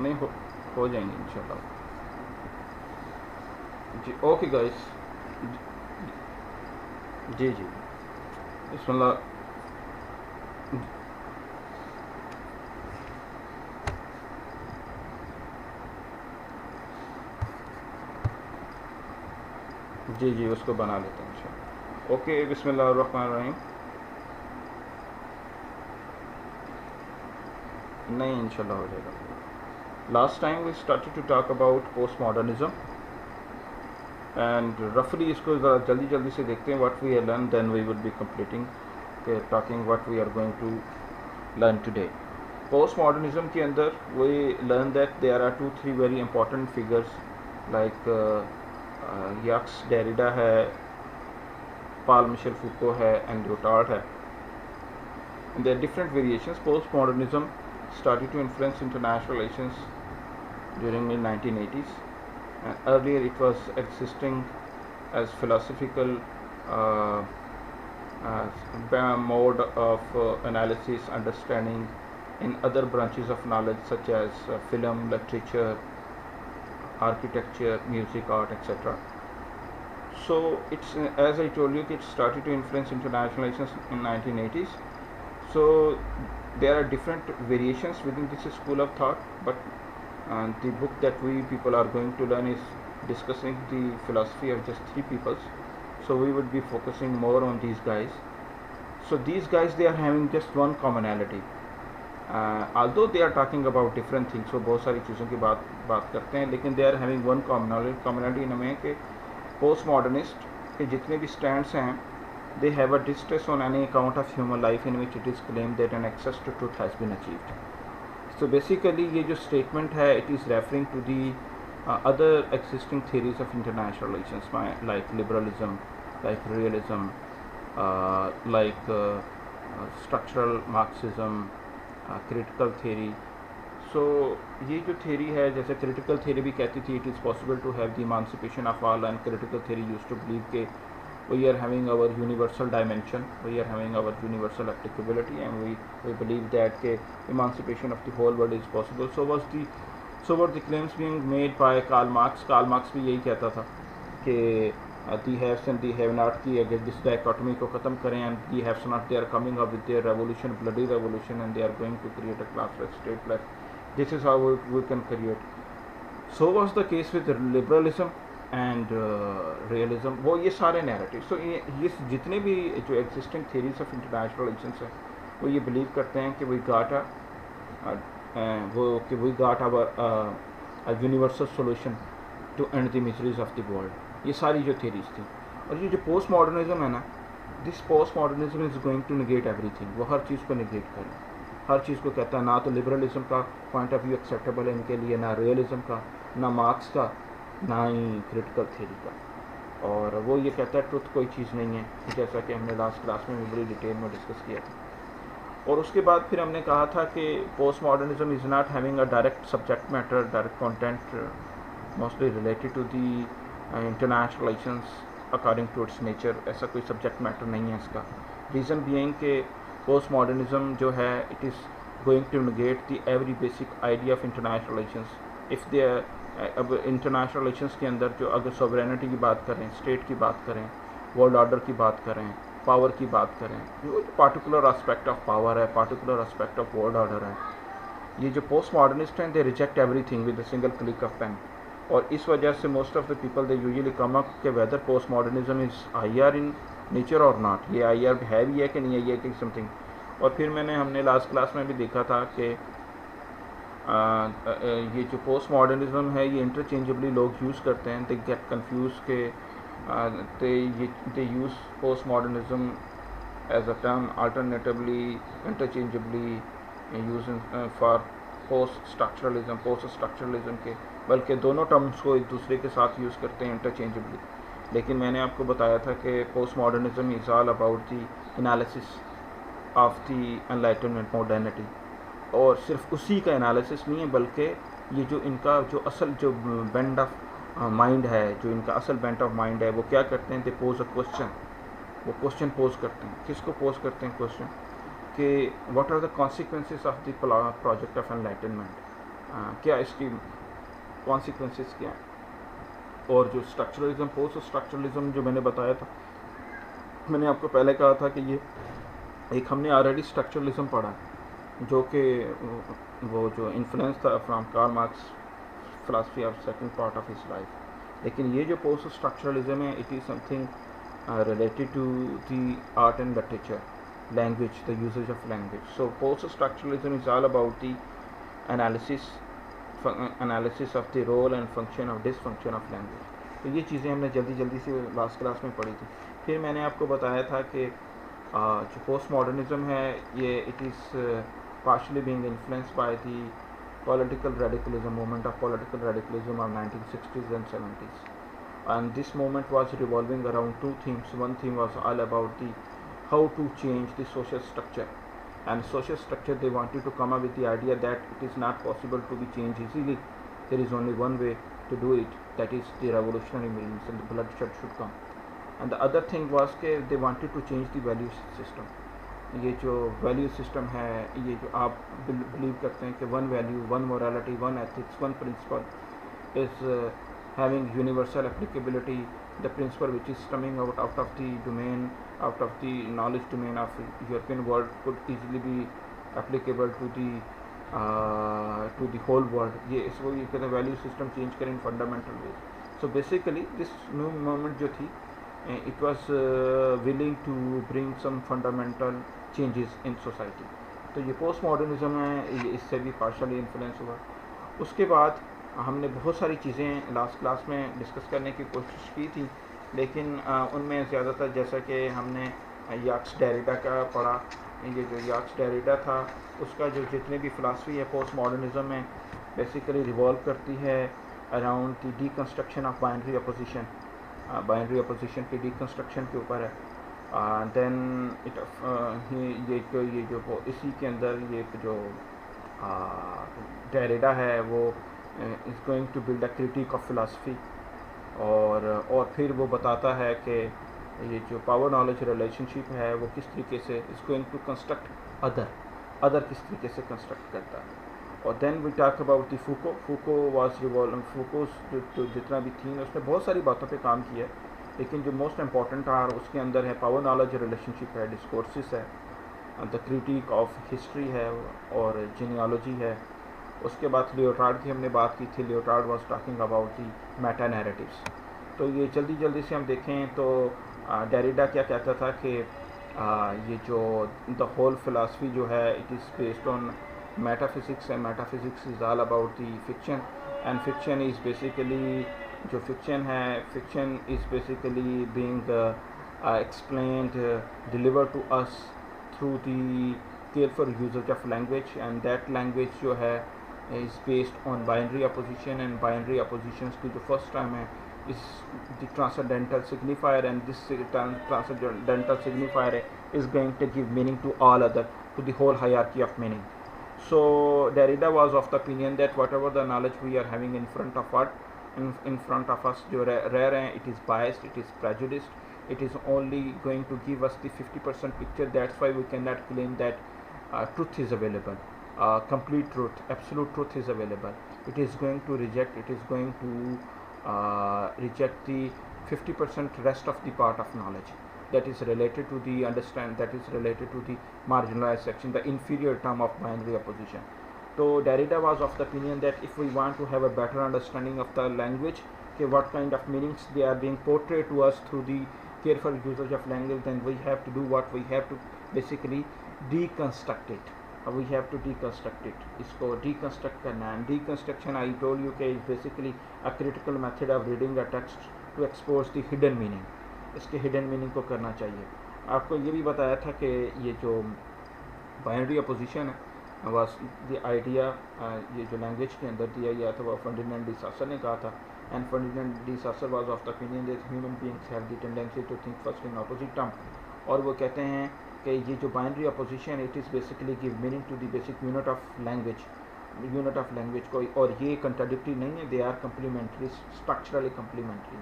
नहीं हो जाएंगे इंशाल्लाह। जी ओके गाइस। जी जी बिस्मिल्लाह। जी जी उसको बना लेते हैं इंशाल्लाह। ओके बिस्मिल्लाह रहमान रहीम। नहीं इंशाल्लाह हो जाएगा। Last time we started to talk about post modernism and रफली इसको ज़रा जल्दी जल्दी से देखते हैं what we have learn, then we would be completing talking what we are going to learn today. Post modernism के अंदर we learn that there are 2-3 very important figures like Jacques Derrida है, पाल मिशेल फूको है and Lyotard है. And there are different variations. Postmodernism started to influence international relations during the 1980s. And earlier it was existing as philosophical mode of analysis, understanding in other branches of knowledge such as film, literature, architecture, music, art, etc. So it's as I told you, it started to influence international relations in 1980s. So there are different variations within this school of thought, but the book that we people are going to learn is discussing the philosophy of just 3 peoples. So we would be focusing more on these guys. So these guys, they are having just one commonality. Although they are talking about different things, so बहुत सारी चीज़ों की बात करते हैं, लेकिन they are having one commonality इनमें कि पोस्ट मॉडर्निस्ट के जितने भी स्टैंड्स हैं, they have a distress on any account of human life in which it is claimed that an access to truth has been achieved. So basically ये जो statement है, it is referring to the other existing theories of international relations like liberalism, like realism, like structural Marxism, critical theory. So ये जो theory है, जैसे critical theory भी कहती थी it is possible to have the emancipation of all, and critical theory used to believe के we are having our universal dimension, we are having our universal applicability, and we believe that के emancipation of the whole world is possible. So were the claims being made by Karl Marx. Karl Marx भी यही कहता था कि the haves and the have not की अगर this dichotomy को ख़त्म करें, and the haves not, they are coming up with their revolution, bloody revolution, and they are going to create a classless, stateless. This is how we can create. So was the case with liberalism and realism. वो ये सारे narrative. So ये जितने भी जो existing theories of international relations हैं, वो ये बिलीव करते हैं कि we got our universal solution to end the miseries of the world. ये सारी जो थेरीज थी. और ये जो पोस्ट मॉडर्निज्म है ना, this post modernism is going to negate everything. वो हर चीज़ को निगेट करें, हर चीज़ को कहता है. ना तो लिबरलिज्म का पॉइंट ऑफ व्यू एक्सेप्टेबल है इनके लिए, ना रियलिज्म का, ना मार्क्स का, ना ही क्रिटिकल थ्योरी का. और वो ये कहता है ट्रुथ कोई चीज़ नहीं है, जैसा कि हमने लास्ट क्लास में बड़ी डिटेल में डिस्कस किया था. और उसके बाद फिर हमने कहा था कि post modernism is not having a direct subject matter, direct content, mostly related to the international relations according to its nature. ऐसा कोई सब्जेक्ट मैटर नहीं है इसका. रीज़न बीइंग कि पोस्ट मॉडर्निज्म जो है, it is going to negate the every basic idea of international relations. If they अब international relations के अंदर जो अगर सॉवरेनिटी की बात करें, स्टेट की बात करें, वर्ल्ड ऑर्डर की बात करें, पावर की बात करें, जो पार्टिकुलर एस्पेक्ट ऑफ पावर है, particular aspect of world order है, ये जो पोस्ट मॉडर्निस्ट हैं, they reject everything with a single click of pen. और इस वजह से most of the people they usually come up के whether post modernism is IR in nature और नॉट. ये आईआर है भी है कि नहीं है, ये कि समथिंग. और फिर हमने लास्ट क्लास में भी देखा था कि ये जो पोस्ट मॉडर्निज्म है, ये इंटरचेंजेबली लोग यूज़ करते हैं. दे गेट कंफ्यूज के they use post modernism as a term alternatively, interchangeably use for post structuralism के, बल्कि दोनों टर्म्स को एक दूसरे के साथ यूज़ करते हैं इंटरचेंजेबली. लेकिन मैंने आपको बताया था कि post modernism is all about the analysis of the enlightenment modernity. और सिर्फ उसी का एनालिसिस नहीं है, बल्कि ये जो इनका जो असल जो बेंड ऑफ माइंड है, जो इनका असल बेंड ऑफ माइंड है, वो क्या करते हैं, दे पोज अ क्वेश्चन. वो क्वेश्चन पोज करते हैं. किसको पोज करते हैं क्वेश्चन? कि what are the consequences of the project of enlightenment. क्या इसकी कॉन्सिक्वेंसेस क्या हैं। और जो स्ट्रक्चरलिज्म, पोस्ट स्ट्रक्चरलिज्म जो मैंने बताया था, मैंने आपको पहले कहा था कि ये एक हमने ऑलरेडी स्ट्रक्चरलिज्म पढ़ा जो कि वो जो इन्फ्लुएंस था from Karl Marx philosophy of second part of his life. लेकिन ये जो पोस्ट स्ट्रक्चरलिज्म है, it is something related to the art and literature, language, the usage of language. So post structuralism is all about the analysis of the role and function of dysfunction of language. तो ये चीज़ें हमने जल्दी से last class में पढ़ी थी। फिर मैंने आपको बताया था कि जो पोस्ट मॉडर्निज्म है ये it is partially being influenced by the political radicalism, movement of political radicalism of 1960s and 70s. And this movement was revolving around two themes. One theme was all about the how to change the social structure, and social structure they wanted to come up with the idea that it is not possible to be changed easily. There is only one way to do it, that is the revolutionary means, and the bloodshed should come. And the other thing was that they wanted to change the value system. ये जो value system है, ये जो आप believe करते हैं कि one value, one morality, one ethics, one principle is having universal applicability, the principle which is stemming out of the domain, out of the knowledge domain of European world could easily be applicable to the whole world. ये इसको ये कहते हैं value system change करें in fundamental ways. So basically this new movement जो थी, it was willing to bring some fundamental changes in society. तो ये पोस्ट मॉडर्निज्म है, ये इससे भी पार्शली इन्फ्लुएंस हुआ. उसके बाद हमने बहुत सारी चीज़ें लास्ट क्लास में डिस्कस करने की कोशिश की थी, लेकिन उनमें ज़्यादातर जैसा कि हमने याक्स डेरिडा का पढ़ा. ये जो याक्स डेरिडा था उसका जो जितने भी फ़िलासफ़ी है पोस्ट मॉडर्निज्म में बेसिकली रिवॉल्व करती है around the deconstruction of binary opposition. Binary opposition की डीकंस्ट्रक्शन के ऊपर है. देन ये जो इसी के अंदर ये जो डेरिडा है वो is going to build a critique of philosophy. और फिर वो बताता है कि ये जो पावर नॉलेज रिलेशनशिप है वो किस तरीके से is going to construct other किस तरीके से कंस्ट्रक्ट करता है. और then we talk about the Foucault was revolve. Foucault's जो जितना भी थीम है उसने बहुत सारी बातों पे काम किया है, लेकिन जो मोस्ट इम्पॉर्टेंट था उसके अंदर है पावर नॉलेज रिलेशनशिप है, डिस्कोर्सेस है, द क्रिटिक ऑफ हिस्ट्री है और जीनियोलॉजी है. उसके बाद लियोटार्ड की हमने बात की थी. Lyotard was talking about the Meta narratives. तो ये जल्दी से हम देखें तो डेरिडा क्या कहता था कि ये जो द होल फिलासफी जो है it is based on metaphysics, and metaphysics is all about the fiction. And fiction is basically जो फिक्शन है, fiction is basically being explained, delivered to us through the careful usages of language. And that language जो है is based on binary opposition, and binary oppositions की जो first term है is the transcendental signifier, and this transcendental signifier is going to give meaning to all other, to the whole hierarchy of meaning. So Derrida was of the opinion that whatever the knowledge we are having in front of us जो rare है, it is biased, it is prejudiced, it is only going to give us the 50% picture. That's why we cannot claim that truth is available. Complete truth, absolute truth is available. It is going to reject the 50% rest of the part of knowledge that is related to the that is related to the marginalized section, the inferior term of binary opposition. So Derrida was of the opinion that if we want to have a better understanding of the language, what kind of meanings they are being portrayed to us through the careful usage of language, then we have to do what we have to basically deconstruct it. We have to deconstruct it. इसको deconstruct करना है. Deconstruction, I told you, is basically a critical method of reading a text to expose the hidden meaning. इसके hidden meaning को करना चाहिए. आपको ये भी बताया था कि ये जो binary opposition है was the idea, ये जो language के अंदर दिया गया था वो Ferdinand de Saussure ने कहा था. And Ferdinand de Saussure was of the opinion that human beings have the tendency to think first in opposite term. और वो कहते हैं कि ये जो binary opposition it is basically give meaning to the basic unit of language को, और ये कंट्राडिक्टरी नहीं है, they are complementary, structurally complementary.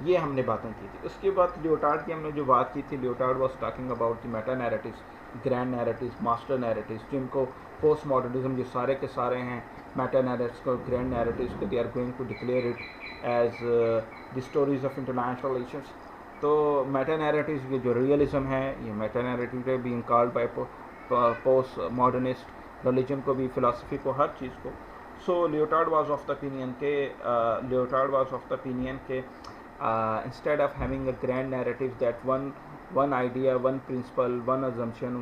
ये हमने बातें की थी. उसके बाद लियोटार्ड की हमने जो बात की थी, Lyotard was talking about the meta narratives. Grand narratives, master narratives, जिनको पोस्ट मॉडर्निज्म जो सारे के सारे हैं मेटा नैरेटिव्स को, ग्रैंड नैरेटिव्स को, they are going to declare it as the stories of international relations. तो मेटा नैरेटिव्स ये जो रियलिज्म है, ये मेटा नैरेटिव है being called by post modernist religion को भी, फिलासफी को, हर चीज़ को। So Lyotard was of the opinion के instead of having a grand narrative that one idea, one principle, one assumption,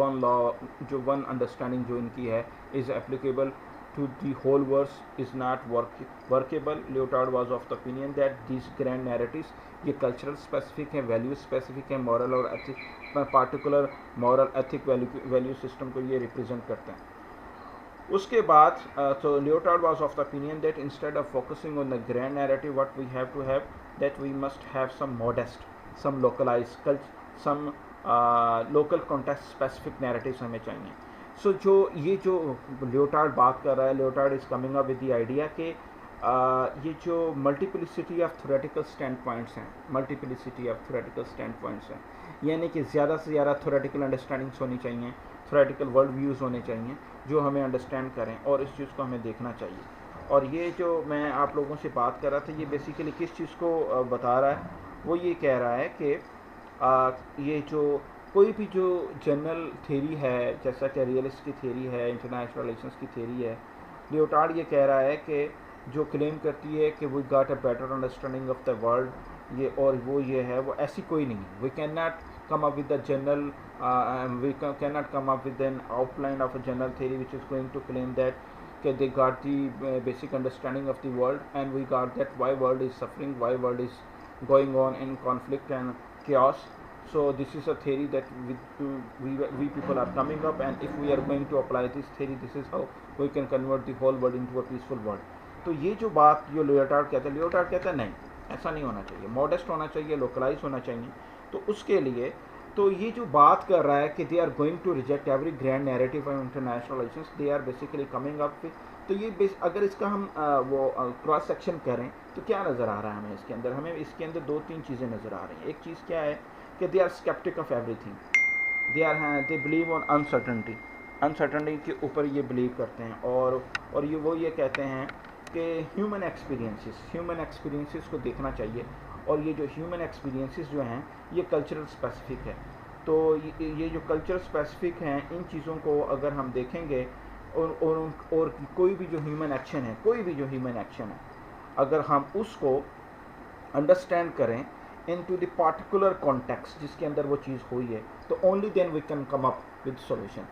one law, जो one understanding जो इनकी है is applicable to the whole verse is not workable. Lyotard was of the opinion that these grand narratives ये cultural specific है, value specific है, moral और ethic, particular moral ethic value system को ये represent करते हैं। उसके बाद so Lyotard was of the opinion that instead of focusing on the grand narrative, what we have to have, that we must have some modest, some localized, some local context specific narratives हमें चाहिए। So जो Lyotard बात कर रहा है, Lyotard is coming up with the idea कि ये जो multiplicity of theoretical standpoints हैं, यानी कि ज़्यादा से ज़्यादा theoretical understandings होनी चाहिए, theoretical world views होने चाहिए जो हमें अंडरस्टैंड करें और इस चीज़ को हमें देखना चाहिए। और ये जो मैं आप लोगों से बात कर रहा था, ये बेसिकली किस चीज़ को बता रहा है, वो ये कह रहा है कि ये जो कोई भी जो जनरल थ्योरी है, जैसा कि रियलिस्ट की थ्योरी है, इंटरनेशनल रिलेशंस की थ्योरी है, लियोटार्ड ये कह रहा है कि जो क्लेम करती है कि we got a better understanding of the world, ये और वो ये है, वो ऐसी कोई नहीं है। We can not come up with the general we cannot come up with an outline of a general theory which is going to claim that they got the basic understanding of the world and we got that why world is suffering, why world is going on in conflict and chaos. So this is a theory that we people are coming up, and if we are going to apply this theory, this is how we can convert the whole world into a peaceful world. तो ये जो बात जो Leotard कहता है नहीं, ऐसा नहीं होना चाहिए, मॉडेस्ट होना चाहिए, लोकलाइज होना चाहिए। तो उसके लिए तो ये जो बात कर रहा है कि they are going to reject every grand narrative of international relations, they are basically coming up with, तो ये अगर इसका हम वो क्रॉस सेक्शन करें तो क्या नज़र आ रहा है हमें इसके अंदर? हमें इसके अंदर दो तीन चीज़ें नज़र आ रही हैं। एक चीज़ क्या है कि they are sceptic of everything, they believe on uncertainty के ऊपर ये बिलीव करते हैं, और ये कहते हैं कि ह्यूमन एक्सपीरियंसेस को देखना चाहिए, और ये जो ह्यूमन एक्सपीरियंसेस जो हैं ये कल्चरल स्पेसिफिक है। तो ये जो कल्चरल स्पेसिफिक हैं, इन चीज़ों को अगर हम देखेंगे और कोई भी जो ह्यूमन एक्शन है अगर हम उसको अंडरस्टैंड करें इनटू द पार्टिकुलर कॉन्टेक्स्ट जिसके अंदर वो चीज़ हुई है, तो only then we can come up with solution.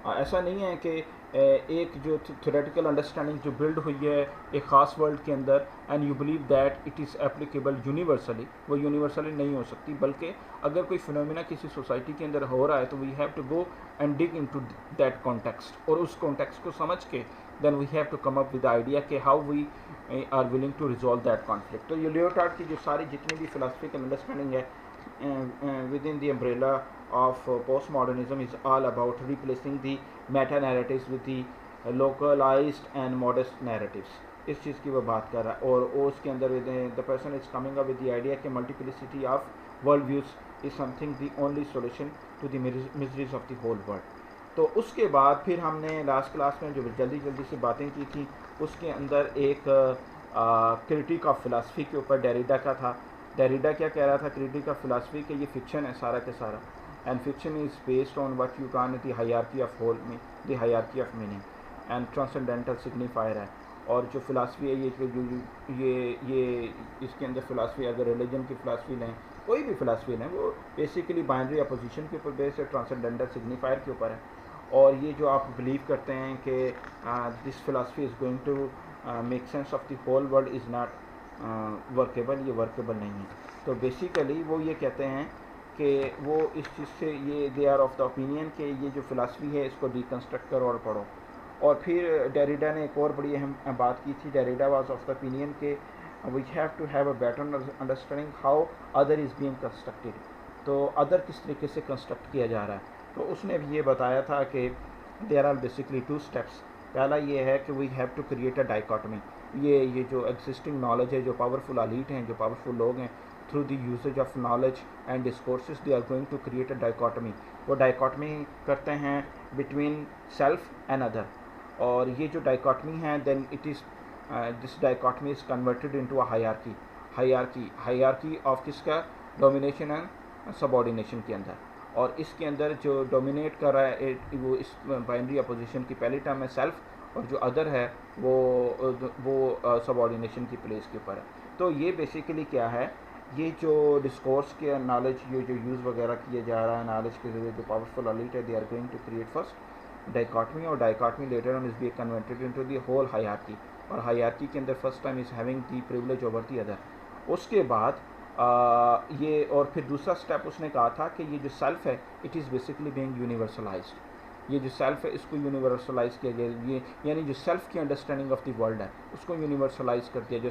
ऐसा नहीं है कि एक जो थ्योरेटिकल अंडरस्टैंडिंग जो बिल्ड हुई है एक ख़ास वर्ल्ड के अंदर and you believe that it is applicable universally, वो यूनिवर्सली नहीं हो सकती, बल्कि अगर कोई फिनोमिना किसी सोसाइटी के अंदर हो रहा है तो we have to go and dig into that context, और उस कॉन्टेक्स्ट को समझ के then we have to come up with idea कि how we are willing to resolve that conflict. तो ये लियोटार्ड की जो सारी जितनी भी फिलासफिकल अंडरस्टैंडिंग है within the umbrella of postmodernism is all about replacing the meta narratives with the localized and modest narratives। इस चीज़ की वो बात कर रहा है, और उसके अंदर the person is coming up with the idea कि multiplicity of world views is something the only solution to the miseries of the whole world। तो उसके बाद फिर हमने लास्ट क्लास में जो जल्दी से बातें की थी, उसके अंदर एक क्रिटिक ऑफ फिलासफी के ऊपर डेरिडा का था। डेरिडा क्या कह रहा था क्रिटिक ऑफ फिलासफी कि ये फिक्शन है सारा के सारा, and fiction is based on what you can the hierarchy of whole में the hierarchy of meaning and transcendental signifier है। और जो फिलासफी है ये इसके अंदर फिलासफी, अगर रिलीजन की फिलासफी लें, कोई भी फिलासफी लें, वो बेसिकली बाइनरी अपोजिशन के ऊपर बेस्ड है, ट्रांसेंडेंटल सिग्निफायर के ऊपर है। और ये जो आप बिलीव करते हैं कि this philosophy is going to make sense of the whole world is not workable, ये वर्केबल नहीं है। तो बेसिकली वो ये कहते हैं कि वो इस चीज़ से ये they are of the opinion कि ये जो फिलासफी है इसको डिकन्स्ट्रक्ट करो और पढ़ो। और फिर डेरिडा ने एक और बड़ी अहम बात की थी। Derrida was of the opinion के we have to have a better understanding how other is being constructed, तो अदर किस तरीके से कंस्ट्रक्ट किया जा रहा है। तो उसने भी ये बताया था कि there are basically two steps. पहला ये है कि we have to create a dichotomy. ये जो एग्जिस्टिंग नॉलेज है, जो पावरफुल एलीट हैं, जो पावरफुल लोग हैं, through the usage of knowledge and discourses they are going to create a dichotomy. वो डाइकॉटमी करते हैं बिटवीन सेल्फ एंड अदर, और ये जो डाइकॉटमी है then it is this dichotomy is converted into a hierarchy of किसका, domination and subordination के अंदर। और इसके अंदर जो डोमिनेट कर रहा है वो इस बाइनरी अपोजिशन की पहली टर्म है सेल्फ, और जो अदर है वो सबऑर्डिनेशन की प्लेस के ऊपर है। तो ये बेसिकली क्या है, ये जो डिस्कोर्स के नॉलेज ये जो यूज़ वगैरह किया जा रहा है नॉलेज के जरिए, जो पावरफुल एलीट है they are going to create first dichotomy, और dichotomy later on is be converted into the whole hierarchy, और हायरार्की के अंदर first time is having the privilege over the other. उसके बाद ये और फिर दूसरा स्टेप उसने कहा था कि ये जो सेल्फ है इट इज़ बेसिकली बीइंग यूनिवर्सलाइज्ड। ये जो सेल्फ है इसको यूनिवर्सलाइज किया गया, ये यानी जो सेल्फ की अंडरस्टैंडिंग ऑफ द वर्ल्ड है उसको यूनिवर्सलाइज कर दिया, जो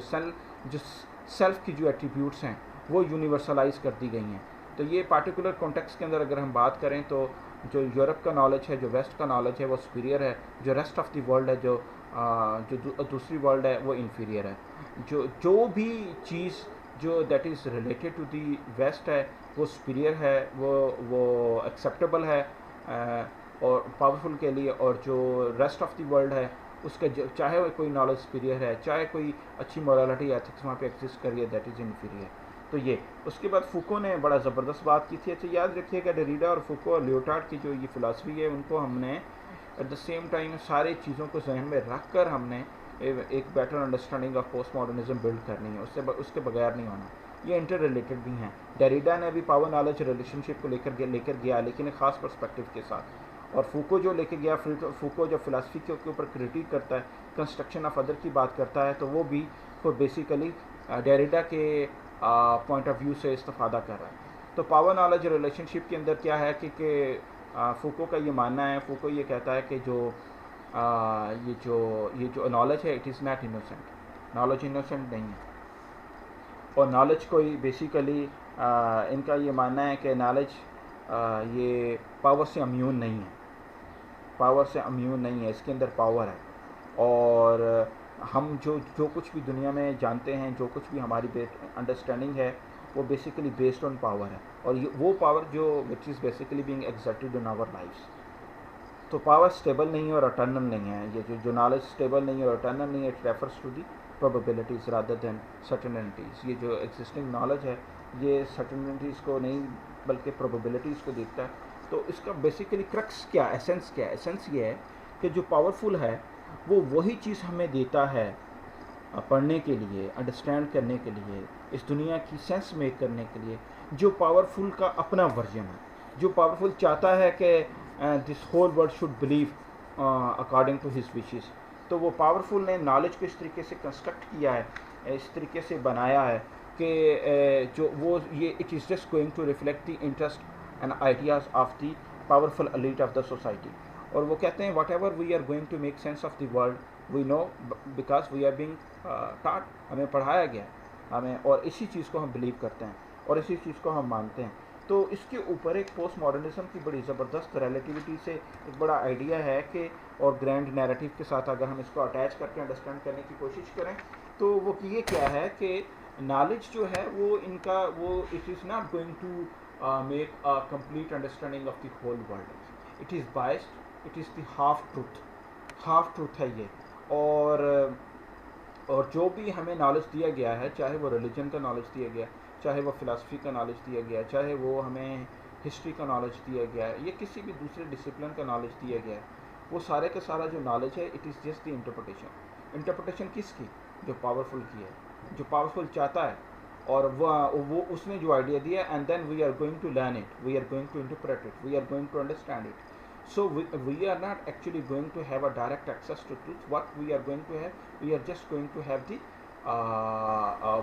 सेल्फ की जो एट्रीब्यूट्स हैं वो यूनिवर्सलाइज कर दी गई हैं। तो ये पार्टिकुलर कॉन्टेक्स्ट के अंदर अगर हम बात करें तो जो यूरोप का नॉलेज है, जो वेस्ट का नॉलेज है वो सुपीरियर है, जो रेस्ट ऑफ द वर्ल्ड है, जो दूसरी वर्ल्ड है वो इन्फीरियर है। जो भी चीज़ जो that is related to the west है वो सुपीरियर है, वो एक्सेप्टेबल है और पावरफुल के लिए, और जो रेस्ट ऑफ द वर्ल्ड है उसका चाहे वो कोई नॉलेज सुपीरियर है, चाहे कोई अच्छी मोरालिटी एथिक्स वहाँ पे एग्जिस्ट कर रही है, दैट इज़ इन्फीरियर। तो ये उसके बाद फूको ने बड़ा ज़बरदस्त बात की थी। अच्छा याद रखिएगा डेरिडा और फूको और लियोटार्ड की जो ये फ़िलासफ़ी है उनको हमने एट द सेम टाइम सारी चीज़ों को जहन में रख कर हमने एक better understanding of post modernism build करनी है, उसके बगैर नहीं होना। ये इंटर रिलेटेड भी हैं। डेरिडा ने भी पावर नॉलेज रिलेशनशिप को लेकर गया लेकिन एक ख़ास पर्सपेक्टिव के साथ, और फूको जो लेके गया, फूको जो फिलासफी के ऊपर क्रिटिक करता है, कंस्ट्रक्शन ऑफ अदर की बात करता है, तो वो भी बेसिकली डेरिडा के पॉइंट ऑफ व्यू से इस्तेफादा कर रहा है। तो पावर नॉलेज रिलेशनशिप के अंदर क्या है कि फूको का ये मानना है, फूको ये कहता है कि ये जो नॉलेज है it is not innocent, knowledge innocent नहीं है, और नॉलेज कोई बेसिकली इनका ये मानना है कि नॉलेज ये पावर से इम्यून नहीं है, पावर से इम्यून नहीं है, इसके अंदर पावर है, और हम जो कुछ भी दुनिया में जानते हैं, जो कुछ भी हमारी अंडरस्टैंडिंग है वो बेसिकली बेस्ड ऑन पावर है, और ये वो पावर जो which is basically being exerted in our lifes. तो पावर स्टेबल नहीं है और अटर्नल नहीं है, ये जो नॉलेज स्टेबल नहीं है और अटर्नल नहीं है, it refers to the probabilities rather than certainties. ये जो एग्जिस्टिंग नॉलेज है ये सर्टेनिटीज़ को नहीं बल्कि प्रोबेबिलिटीज़ को देखता है। तो इसका बेसिकली क्रक्स क्या, एसेंस क्या है? एसेंस ये है कि जो पावरफुल है वो वही चीज़ हमें देता है पढ़ने के लिए, अंडरस्टैंड करने के लिए, इस दुनिया की सेंस मेक करने के लिए, जो पावरफुल का अपना वर्जन है, जो पावरफुल चाहता है कि this whole world should believe according to his wishes. तो वो पावरफुल ने नॉलेज को इस तरीके से कंस्ट्रक्ट किया है, इस तरीके से बनाया है कि जो वो ये it is just going to reflect the interest and ideas of the powerful elite of the society. और वो कहते हैं whatever we are going to make sense of the world we know because we are being taught, हमें पढ़ाया गया हमें, और इसी चीज़ को हम बिलीव करते हैं और इसी चीज़ को हम मानते हैं। तो इसके ऊपर एक पोस्ट मॉडर्निज्म की बड़ी ज़बरदस्त रिलेटिविटी से एक बड़ा आइडिया है कि, और ग्रैंड नैरेटिव के साथ अगर हम इसको अटैच करके अंडरस्टैंड करने की कोशिश करें तो वो ये क्या है कि नॉलेज जो है वो इनका वो it is not going to make a complete understanding of the whole world, it is biased, it is the half truth है ये। और जो भी हमें नॉलेज दिया गया है, चाहे वो रिलीजन का नॉलेज दिया गया, चाहे वो फ़िलासफ़ी का नॉलेज दिया गया, चाहे वो हमें हिस्ट्री का नॉलेज दिया गया है, या किसी भी दूसरे डिसिप्लिन का नॉलेज दिया गया है, वो सारे का सारा जो नॉलेज है it is just the interpretation किसकी? जो पावरफुल की है, जो पावरफुल चाहता है, और वो उसने जो आइडिया दिया, and then we are going to learn it, we are going to interpret it, we are going to understand it. So we are not actually going to have a direct access to truth. What we are going to have, we are just going to have the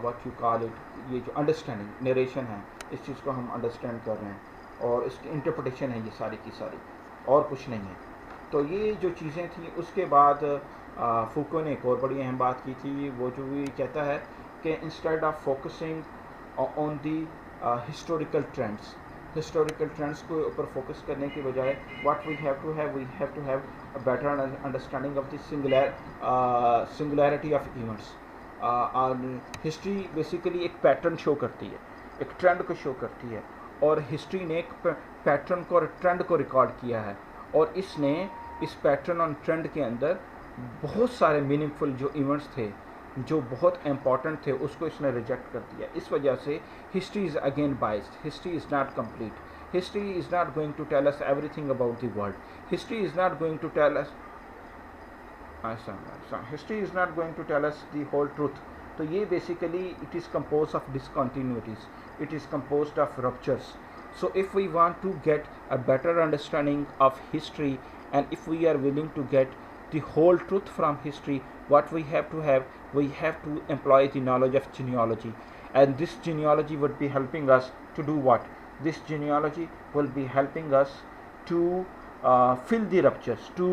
what you call it, ये जो understanding narration है, इस चीज़ को हम understand कर रहे हैं और इसकी इंटरप्रिटेशन है ये सारी की सारी, और कुछ नहीं है। तो ये जो चीज़ें थी उसके बाद फूको ने एक और बड़ी अहम बात की थी, वो जो भी कहता है कि instead of focusing on the historical trends को ऊपर फोकस करने के बजाय what we have to have a better understanding of the singularity of events. History basically एक पैटर्न शो करती है, एक ट्रेंड को शो करती है, और हिस्ट्री ने एक पैटर्न को और ट्रेंड को रिकॉर्ड किया है, और इसने इस पैटर्न और ट्रेंड के अंदर बहुत सारे मीनिंगफुल जो इवेंट्स थे, जो बहुत इंपॉर्टेंट थे, उसको इसने रिजेक्ट कर दिया। इस वजह से history is again biased, history is not complete, history is not going to tell us everything about the world, history is not going to tell us history is not going to tell us the whole truth. तो ये basically it is compose of discontinuities, it is composed of ruptures. So if we want to get a better understanding of history, and if we are willing to get the whole truth from history, what we have to employ the knowledge of genealogy, and this genealogy would be helping us to do what? This genealogy will be helping us to fill the ruptures, to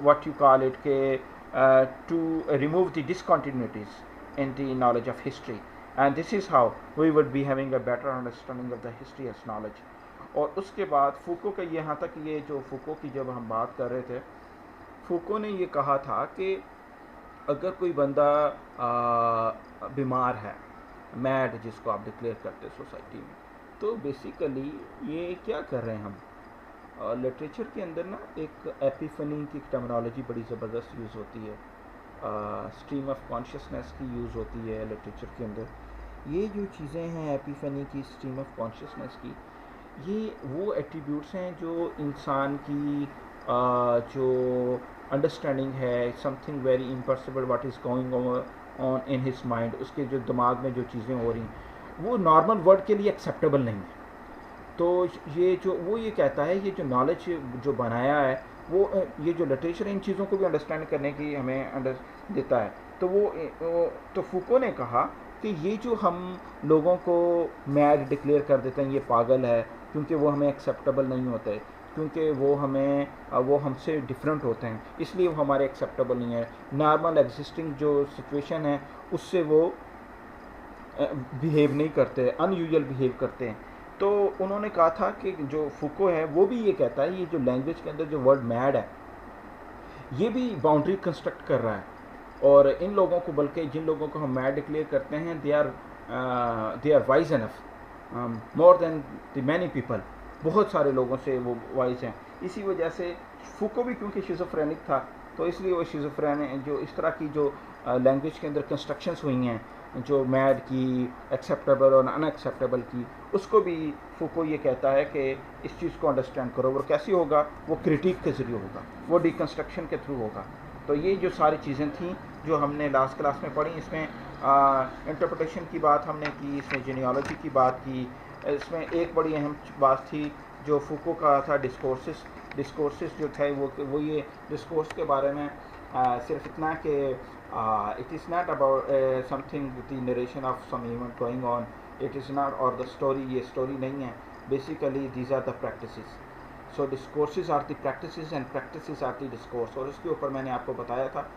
what you call it, to remove the discontinuities in the knowledge of history, and this is how we would be having a better understanding of the history as knowledge. और उसके बाद फूको का यहाँ तक, ये जो फूको की जब हम बात कर रहे थे, फूको ने ये कहा था कि अगर कोई बंदा बीमार है, मैड जिसको आप डिक्लेयर करते हैं सोसाइटी में, तो बेसिकली ये क्या कर रहे हैं हम, लिटरेचर के अंदर ना एक एपिफनी की टर्मिनोलॉजी बड़ी ज़बरदस्त यूज़ होती है, स्ट्रीम ऑफ कॉन्शियसनेस की यूज़ होती है लिटरेचर के अंदर। ये जो चीज़ें हैं एपिफनी की, स्ट्रीम ऑफ कॉन्शियसनेस की, ये वो एट्रीब्यूट्स हैं जो इंसान की जो अंडरस्टैंडिंग है, something very impossible what is going on in his mind, उसके जो दिमाग में जो चीज़ें हो रही हैं वो नॉर्मल वर्ड के लिए एक्सेप्टेबल नहीं है। तो ये जो वो ये कहता है, ये जो नॉलेज जो बनाया है वो, ये जो लिटरेचर इन चीज़ों को भी अंडरस्टैंड करने की हमें देता है। तो तो फूको ने कहा कि ये जो हम लोगों को मैड डिक्लेयर कर देते हैं, ये पागल है, क्योंकि वो हमें एक्सेप्टेबल नहीं होते, क्योंकि वो हमसे डिफरेंट होते हैं, इसलिए वो हमारे एक्सेप्टेबल नहीं है। नॉर्मल एग्जिस्टिंग जो सिचुएशन है उससे वो बिहेव नहीं करते, अनयूजुअल बिहेव करते हैं। तो उन्होंने कहा था कि जो फूको है वो भी ये कहता है, ये जो लैंग्वेज के अंदर जो वर्ड मैड है, ये भी बाउंड्री कंस्ट्रक्ट कर रहा है, और इन लोगों को, बल्कि जिन लोगों को हम मैड डिक्लेयर करते हैं, they are wise enough more than the many people, बहुत सारे लोगों से वो वाइज हैं। इसी वजह से फूको भी, क्योंकि शिज़ोफ्रेनिक था, तो इसलिए वो शिज़ोफ्रेनिक जो इस तरह की जो लैंग्वेज के अंदर कंस्ट्रक्शंस हुई हैं, जो मैड की, एक्सेप्टेबल और अनएक्सेप्टेबल की, उसको भी फूको ये कहता है कि इस चीज़ को अंडरस्टैंड करो। और कैसे होगा? वो क्रिटिक के ज़रिए होगा, वो डिकन्स्ट्रक्शन के थ्रू होगा। तो ये जो सारी चीज़ें थी जो हमने लास्ट क्लास में पढ़ी, इसमें इंटरप्रिटेशन की बात हमने की, इसमें जेनियोलॉजी की बात की, इसमें एक बड़ी अहम बात थी जो फूको का था, डिस्कोर्सेस जो थे वो ये डिस्कोर्स के बारे में सिर्फ इतना कि it is not about something the narration of some event going on, it is not, or the story, ये story नहीं है, basically these are the practices. So discourses are the practices and practices are the discourse, और इसके ऊपर मैंने आपको बताया था।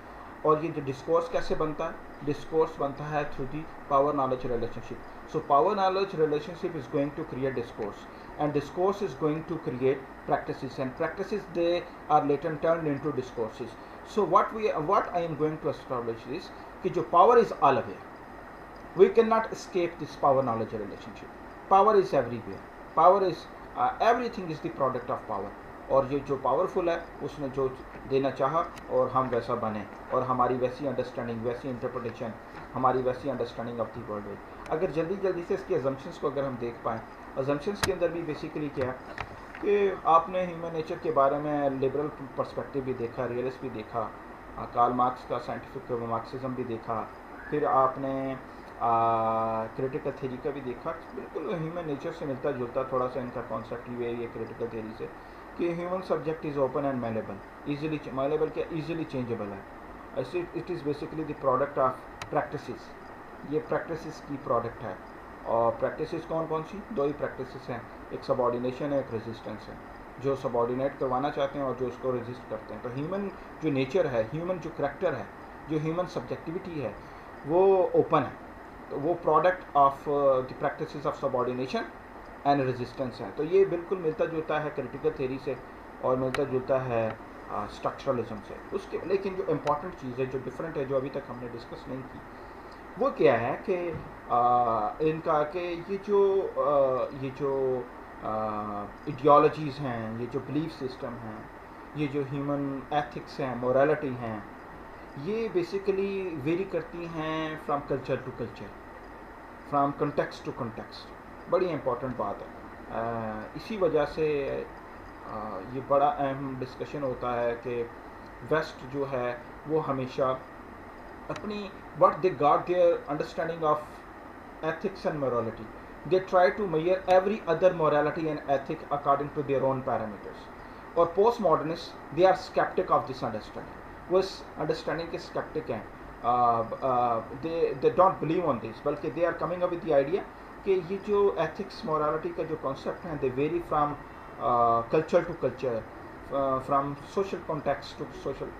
और ये जो डिस्कोर्स कैसे बनता है? डिस्कोर्स बनता है through the power knowledge relationship. So power knowledge relationship is going to create discourse, and discourse is going to create practices, and practices, they are later turned into discourses. So what I am going to establish is कि जो power is all aware, we cannot escape this power knowledge relationship. Power is everywhere, power is everything is the product of power. और ये जो powerful है उसने जो देना चाहा और हम वैसा बने, और हमारी वैसी अंडरस्टैंडिंग, वैसी इंटरप्रिटेशन, हमारी वैसी अंडरस्टैंडिंग ऑफ दी वर्ल्ड है। अगर जल्दी से इसके अजम्पशंस को अगर हम देख पाएँ, अजम्पशंस के अंदर भी बेसिकली क्या है कि आपने ह्यूमन नेचर के बारे में लिबरल पर्सपेक्टिव भी देखा, रियलिस्ट भी देखा, कार्ल मार्क्स का साइंटिफिक मार्क्सिज्म भी देखा, फिर आपने क्रिटिकल थ्योरी का भी देखा। बिल्कुल ह्यूमन नेचर से मिलता जुलता थोड़ा सा इनका कॉन्सेप्ट ही है ये क्रिटिकल थ्योरी से, कि human subject is open and malleable, easily malleable क्या ईजिली चेंजेबल है। ऐसे it is basically the product of practices, ये प्रैक्टिसेस की प्रोडक्ट है। और प्रैक्टिसेस कौन सी? दो ही प्रैक्टिसेस हैं, एक सबऑर्डिनेशन है, एक रेजिस्टेंस है। जो सबऑर्डिनेट करवाना चाहते हैं और जो उसको रेजिस्ट करते हैं। तो ह्यूमन जो नेचर है, ह्यूमन जो करैक्टर है, जो ह्यूमन सब्जेक्टिविटी है, वो ओपन है। तो वो product of the practices of subordination and resistance है। तो ये बिल्कुल मिलता जुलता है क्रिटिकल थ्योरी से और मिलता जुलता है स्ट्रक्चरलिज्म से। उसके लेकिन जो इम्पॉर्टेंट चीज़ है, जो डिफरेंट है, जो अभी तक हमने डिस्कस नहीं की, वो क्या है कि इनका कि ये जो इडियोलॉजीज़ हैं, ये जो बिलीफ सिस्टम हैं, ये जो ह्यूमन एथिक्स हैं, मोरालिटी हैं, ये बेसिकली वेरी करती हैं from culture to culture, from context to context. बड़ी इंपॉर्टेंट बात है। इसी वजह से ये बड़ा अहम डिस्कशन होता है कि वेस्ट जो है वो हमेशा अपनी what they got their understanding of ethics and morality, they try to measure every other morality and ethic according to their own parameters. और postmodernists they are skeptic of this understanding, वो इस understanding के skeptic हैं। they don't believe on this, बल्कि they are coming up with the idea कि ये जो ethics morality का जो concept है they vary from culture to culture, from social context to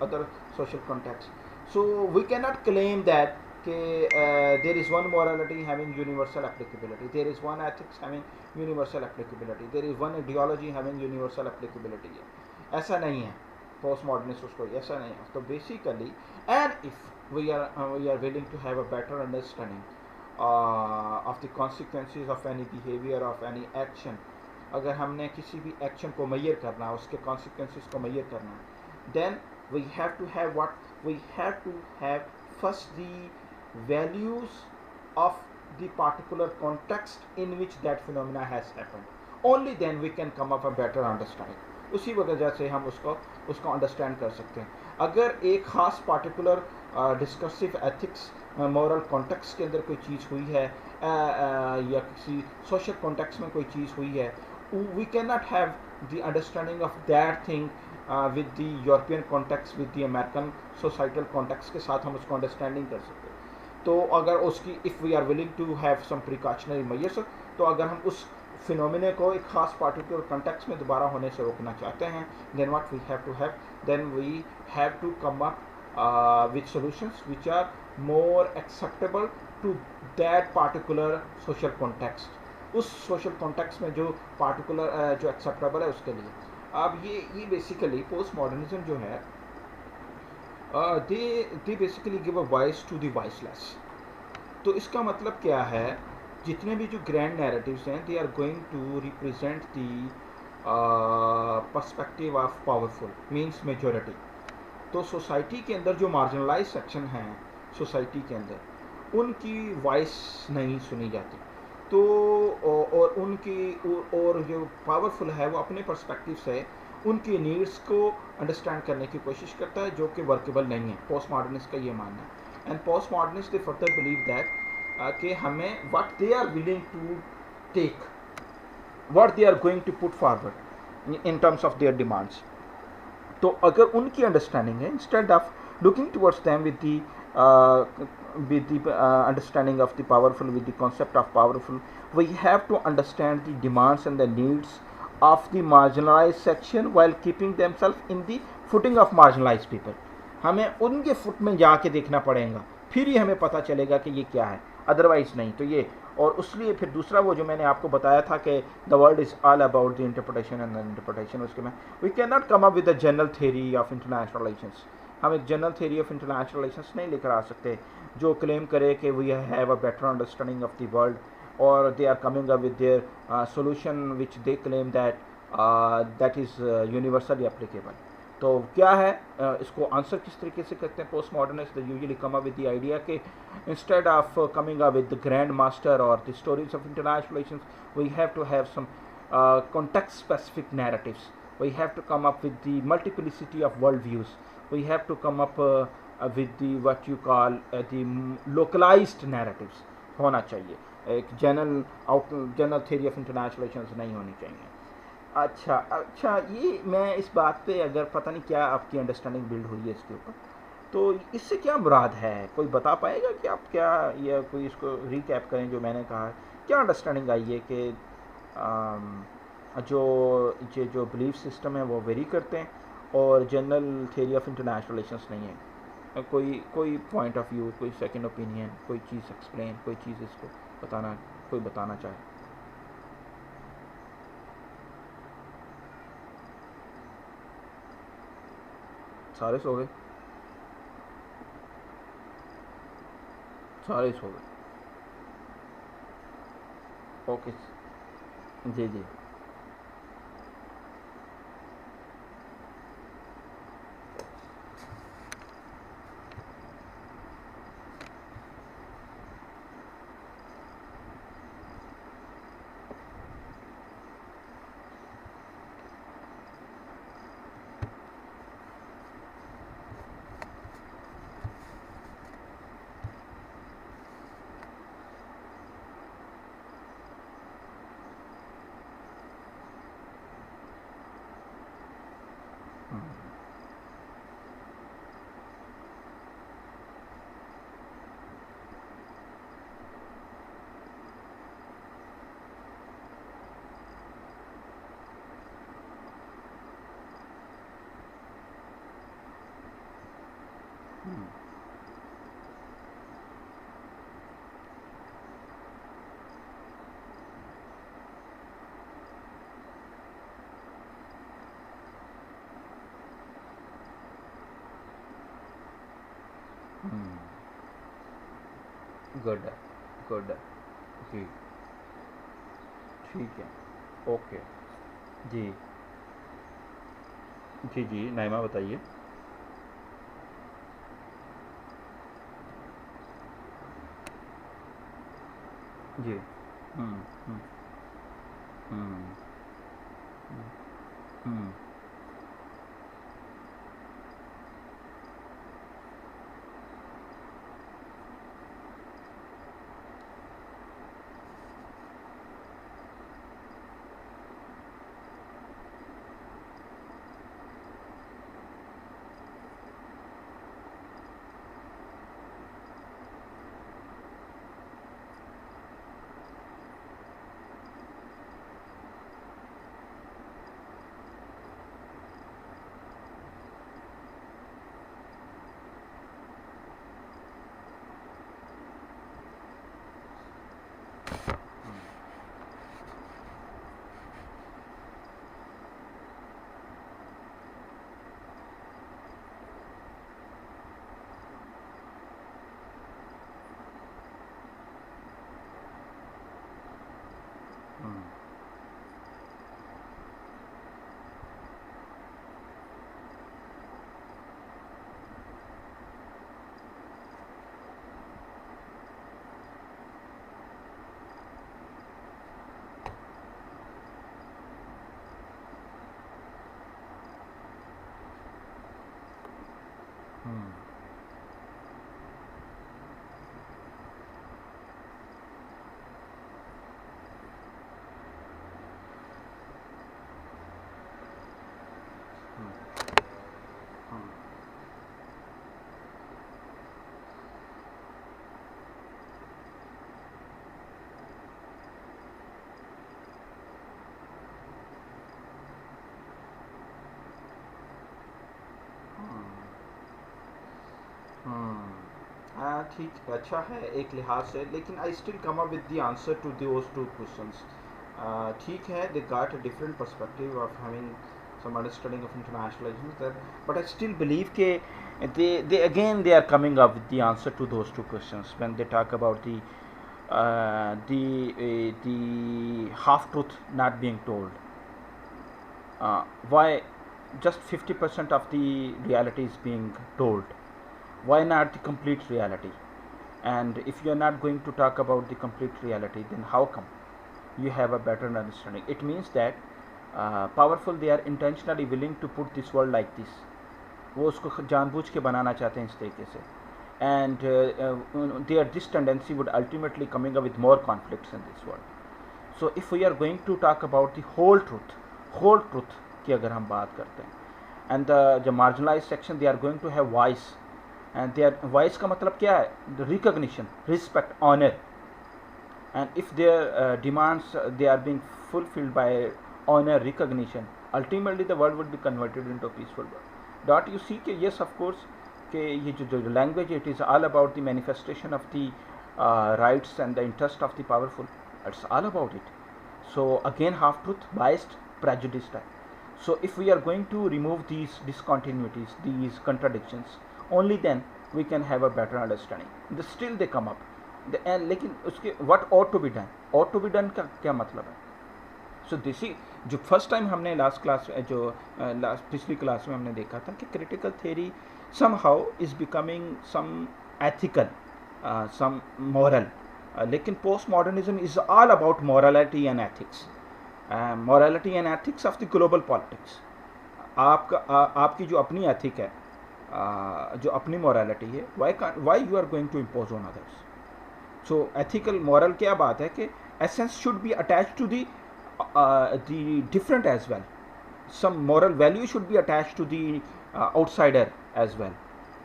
other social context. So we cannot claim that there is one morality having universal applicability, there is one ethics having universal applicability, there is one ideology having universal applicability. ऐसा नहीं है, post modernist उसको ऐसा नहीं है। तो basically and if we are willing to have a better understanding of the consequences of any behavior of any action, अगर हमने किसी भी एक्शन को मेजर करना है, उसके consequences को मेजर करना है, then we have to have what we have to have first the values of the particular context in which that phenomena has happened. Only then we can come up a better understanding. उसी वजह से हम उसको understand कर सकते हैं। अगर एक ख़ास पार्टिकुलर डिस्कसिव एथिक्स मॉरल कॉन्टेक्स्ट के अंदर कोई चीज़ हुई है या किसी सोशल कॉन्टेक्स्ट में कोई चीज़ हुई है, we can not have the understanding of that thing with the European context, with the American societal context के साथ हम उसको अंडरस्टैंडिंग कर सकते हैं। तो अगर उसकी if we are willing to have some precautionary measures, तो अगर हम उस फिनोमिने को एक खास पार्टिकुलर कॉन्टेक्स्ट में दोबारा होने से रोकना चाहते हैं, then what we have to have, then we have to come up with solutions which are more acceptable to that particular social context. उस सोशल कॉन्टेक्स्ट में जो पार्टिकुलर जो एक्सेप्टेबल है उसके लिए। अब ये बेसिकली पोस्ट मॉडर्निज्म जो है they basically give a voice to the voiceless। तो इसका मतलब क्या है, जितने भी जो ग्रैंड नैरेटिव्स हैं they are going to represent the perspective of powerful means majority. तो सोसाइटी के अंदर जो मार्जिनलाइज सेक्शन हैं सोसाइटी के अंदर, उनकी वॉइस नहीं सुनी जाती। तो और उनकी और जो पावरफुल है वो अपने पर्सपेक्टिव से उनकी नीड्स को अंडरस्टैंड करने की कोशिश करता है, जो कि वर्केबल नहीं है। पोस्ट मॉडर्निस्ट का ये मानना है। And post modernist they further believe that कि हमें what they are willing to take, what they are going to put forward in terms of their demands. तो अगर उनकी अंडरस्टैंडिंग है, instead of looking towards them with the understanding of the powerful, with the concept of powerful, we have to understand the demands and the needs of the marginalized section while keeping themselves in the footing of marginalized people। हमें उनके foot में जाके देखना पड़ेगा, फिर ही हमें पता चलेगा कि ये क्या है, अदरवाइज नहीं। तो ये और उसलिए फिर दूसरा वो जो मैंने आपको बताया था कि the world is all about the interpretation and the interpretation, उसके में we can not come up with the general theory of international relations. हम एक general theory of international relations नहीं लेकर आ सकते जो क्लेम करे कि we have a better understanding of the world, और they are coming up with their solution which they claim that that is universally applicable। तो क्या है इसको आंसर किस तरीके से करते हैं post modernist? They usually come up with the idea कि instead of coming up with the grand master और the stories of international relations, we have to have some context specific narratives, we have to come up with the multiplicity of world views, we have to come up with the what you call the localized narratives होना चाहिए। एक general theory of international relations नहीं होनी चाहिए। अच्छा, ये मैं इस बात पे अगर पता नहीं क्या आपकी अंडरस्टैंडिंग बिल्ड हुई है इसके ऊपर, तो इससे क्या मुराद है, कोई बता पाएगा कि आप क्या, या कोई इसको रिकैप करें जो मैंने कहा, क्या अंडरस्टैंडिंग आई है कि जो बिलीफ सिस्टम है वो वेरी करते हैं और general theory of international relations नहीं है। कोई पॉइंट ऑफ व्यू, कोई सेकंड ओपिनियन, कोई चीज़ एक्सप्लेन, कोई चीज़ इसको कोई बताना चाहे। सारे सो गए, सारे सो गए। ओके जी। Hmm. Hmm. Hmm. गुड है, गुड है। जी, ठीक है, ओके। जी, जी, जी, नाइमा बताइए। जी। हुँ, हुँ, हुँ, हुँ, हुँ, हुँ, हुँ, हुँ, हुँ, हुँ। ठीक, अच्छा है एक लिहाज से, लेकिन I still come up with the answer to those two questions. ठीक है, they got a different perspective of having some understanding of internationalization there, but I still believe that they again they are coming up with the answer to those two questions when they talk about the half truth not being told. Why just 50% of the reality is being told? Why not the complete reality? And if you are not going to talk about the complete reality, then how come you have a better understanding? It means that powerful, they are intentionally willing to put this world like this. वो उसको जानबूझ के बनाना चाहते हैं इस तरीके से, and their this tendency would ultimately coming up with more conflicts in this world. So if we are going to talk about the whole truth की अगर हम बात करते हैं, and the marginalized section, they are going to have voice, and their voice का मतलब क्या है? The recognition, respect, honor, and if their demands they are being fulfilled by honor, recognition, ultimately the world would be converted into a peaceful world. Don't you see कि yes of course कि ये जो language, it is all about the manifestation of the rights and the interest of the powerful. It's all about it. So again, half truth, biased, prejudiced. So if we are going to remove these discontinuities, these contradictions, only then we can have a better understanding. Still they come up. लेकिन उसके what ought to be done, ought to be done का क्या मतलब है? So this जो first time हमने last class जो last पिछली क्लास में हमने देखा था कि critical theory some how is becoming some ethical, some moral, लेकिन post modernism is all about morality and ethics, morality and ethics of the global politics. आपकी जो अपनी एथिक है, जो अपनी मॉरलिटी है, why you are going to impose on others? So ethical moral क्या बात है कि essence should be attach to the different as well. some moral value should be attached to the outsider as well.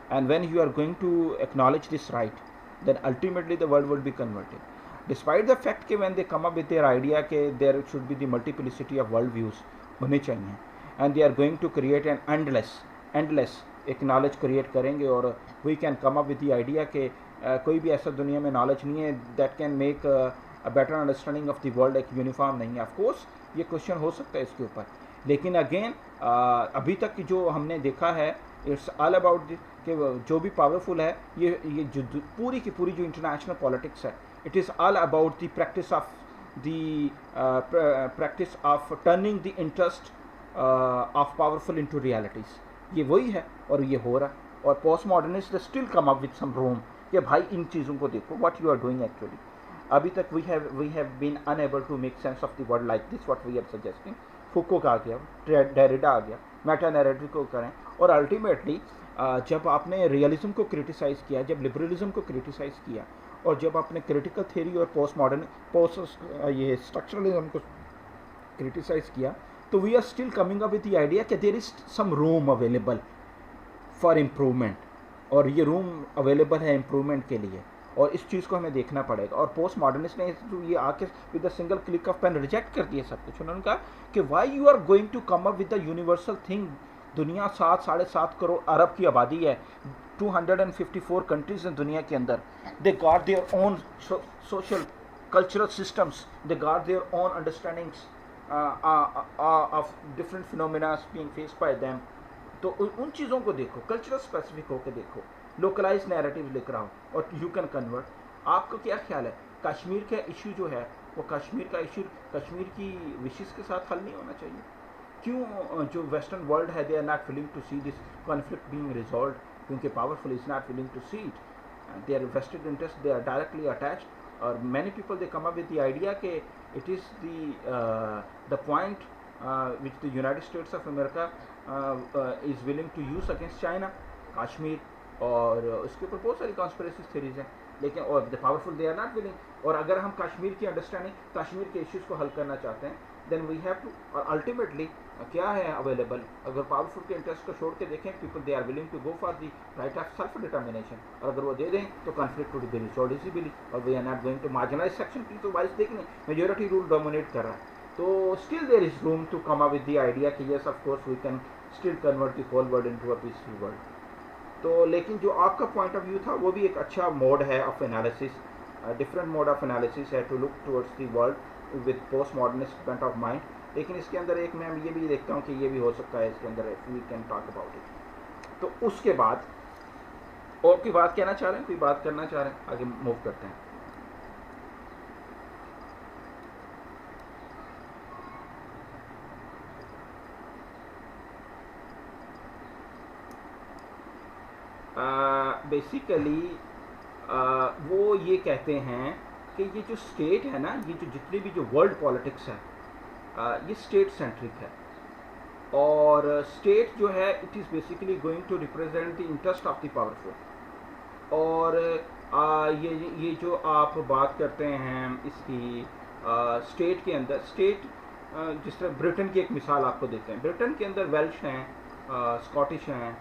And when you are going to acknowledge this right, then ultimately the world will be converted. Despite the fact कि when they come up with their idea कि there should be the multiplicity of world views होने चाहिए, and they are going to create an endless एक knowledge create करेंगे, और we can come up with the idea कि कोई भी ऐसा दुनिया में नॉलेज नहीं है that can make a better understanding of the world, एक यूनिफॉर्म नहीं है. ऑफ कोर्स ये क्वेश्चन हो सकता है इसके ऊपर, लेकिन अगेन अभी तक की जो हमने देखा है, इट्स ऑल अबाउट कि जो भी पावरफुल है, ये जो पूरी की पूरी जो इंटरनेशनल पॉलिटिक्स है, it is all about the practice of turning the interest of powerful into realities. ये वही है और ये हो रहा है. और post modernist still come up with some room कि भाई इन चीज़ों को देखो what you are doing actually. अभी तक we have been unable to make sense of the world like this what we are suggesting. Foucault का आ गया, डेरिडा आ गया, मेटा नैरेटिव को करें. और अल्टीमेटली जब आपने रियलिज्म को क्रिटिसाइज़ किया, जब लिबरलिज्म को क्रिटिसाइज़ किया, और जब आपने क्रिटिकल थ्योरी और पोस्ट ये स्ट्रक्चरलिज्म को क्रिटिसाइज़ किया, तो we are still coming up with the idea कि there is some room available for improvement, और ये रूम अवेलेबल है इम्प्रूवमेंट के लिए, और इस चीज़ को हमें देखना पड़ेगा. और पोस्ट मॉडर्निस्ट ने ये आके with a single click of pen reject कर दिया सब कुछ. उन्होंने कहा कि why you are going to come up with the universal thing. दुनिया 7-7.5 करोड़ अरब की आबादी है, 254 कंट्रीज हैं दुनिया के अंदर. They got their own social cultural systems, they got their own understandings of different phenomena being faced by them. तो उन चीज़ों को देखो, कल्चरल स्पेसिफिक होकर देखो, लोकलाइज नैरेटिव लिख रहा हूँ, और यू कैन कन्वर्ट. आपका क्या ख्याल है, कश्मीर का इशू जो है वो कश्मीर का इशू कश्मीर की विशेष के साथ हल नहीं होना चाहिए? क्यों जो वेस्टर्न वर्ल्ड है they are not willing to see this conflict being resolve? क्योंकि powerful is not willing to see it. They are vested interest, they are directly attached. और many people they come up with the idea के it is the point which the United States of America is willing to use against China, Kashmir, और उसके ऊपर बहुत सारी conspiracy theories हैं, लेकिन और the powerful they are not willing. और अगर हम कश्मीर की अंडरस्टैंडिंग, कश्मीर के इश्यूज़ को हल करना चाहते हैं, देन वी हैव टू. और अल्टीमेटली क्या है अवेलेबल, अगर पावरफुल के इंटरेस्ट को छोड़ के देखें, people they are willing to go for the right of self determination, और अगर वो दे दें तो conflict to be resolved easily. और we are not going to marginalise section की तो वाइस देखें मेजोरिटी रूल डोमिनेट कर रहा है. तो still there is room to come up with the idea कि yes of course we can still convert the whole world into a peaceful world. तो लेकिन जो आपका पॉइंट ऑफ व्यू था वो भी एक अच्छा मोड है of analysis, different mode of analysis है to look towards the world with post modernist point of mind. लेकिन इसके अंदर एक मैं ये भी देखता हूँ कि ये भी हो सकता है इसके अंदर we can talk about it. तो उसके बाद और कोई बात कहना चाह रहे हैं, कोई बात करना चाह रहे हैं, आगे मूव करते हैं. बेसिकली वो ये कहते हैं कि ये जो स्टेट है ना, ये जो जितनी भी जो वर्ल्ड पॉलिटिक्स है, ये स्टेट सेंट्रिक है. और स्टेट जो है it is basically going to represent the interest of the powerful. और ये जो आप बात करते हैं इसकी स्टेट के अंदर, स्टेट जिस तरह ब्रिटेन की एक मिसाल आपको देते हैं, ब्रिटेन के अंदर वेल्श हैं, स्कॉटिश हैं,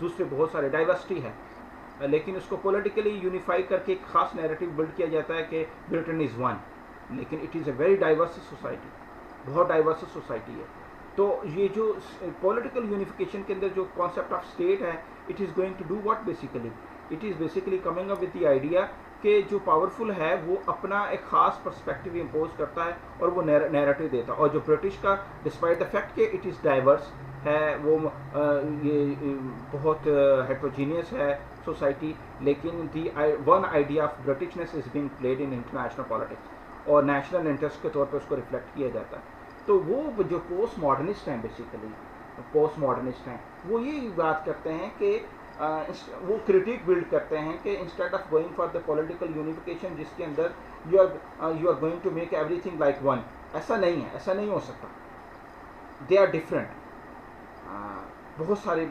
दूसरे बहुत सारे डाइवर्सिटी है, लेकिन उसको पॉलिटिकली यूनिफाई करके एक खास नैरेटिव बिल्ड किया जाता है कि ब्रिटेन इज़ वन. लेकिन it is a very diverse society, बहुत डाइवर्स सोसाइटी है. तो ये जो पॉलिटिकल यूनिफिकेशन के अंदर जो कॉन्सेप्ट ऑफ स्टेट है, it is going to do what basically, it is basically coming up with the idea कि जो पावरफुल है वो अपना एक ख़ास पर्सपेक्टिव इम्पोज करता है और वो नैरेटिव देता है. और जो ब्रिटिश का डिस्पाइट द फैक्ट कि इट इज़ डाइवर्स है, वो ये बहुत हेट्रोजीनियस है सोसाइटी, लेकिन the one idea of Britishness is being played in international politics और नेशनल इंटरेस्ट के तौर पर उसको रिफ्लेक्ट किया जाता है. तो वो जो पोस्ट मॉडर्निस्ट हैं, बेसिकली पोस्ट मॉडर्निस्ट हैं, वो ये बात करते हैं कि वो क्रिटिक बिल्ड करते हैं कि instead of going for the political unification जिसके अंदर you are going to make everything like one, ऐसा नहीं है, ऐसा नहीं हो सकता. दे आर डिफरेंट, बहुत सारी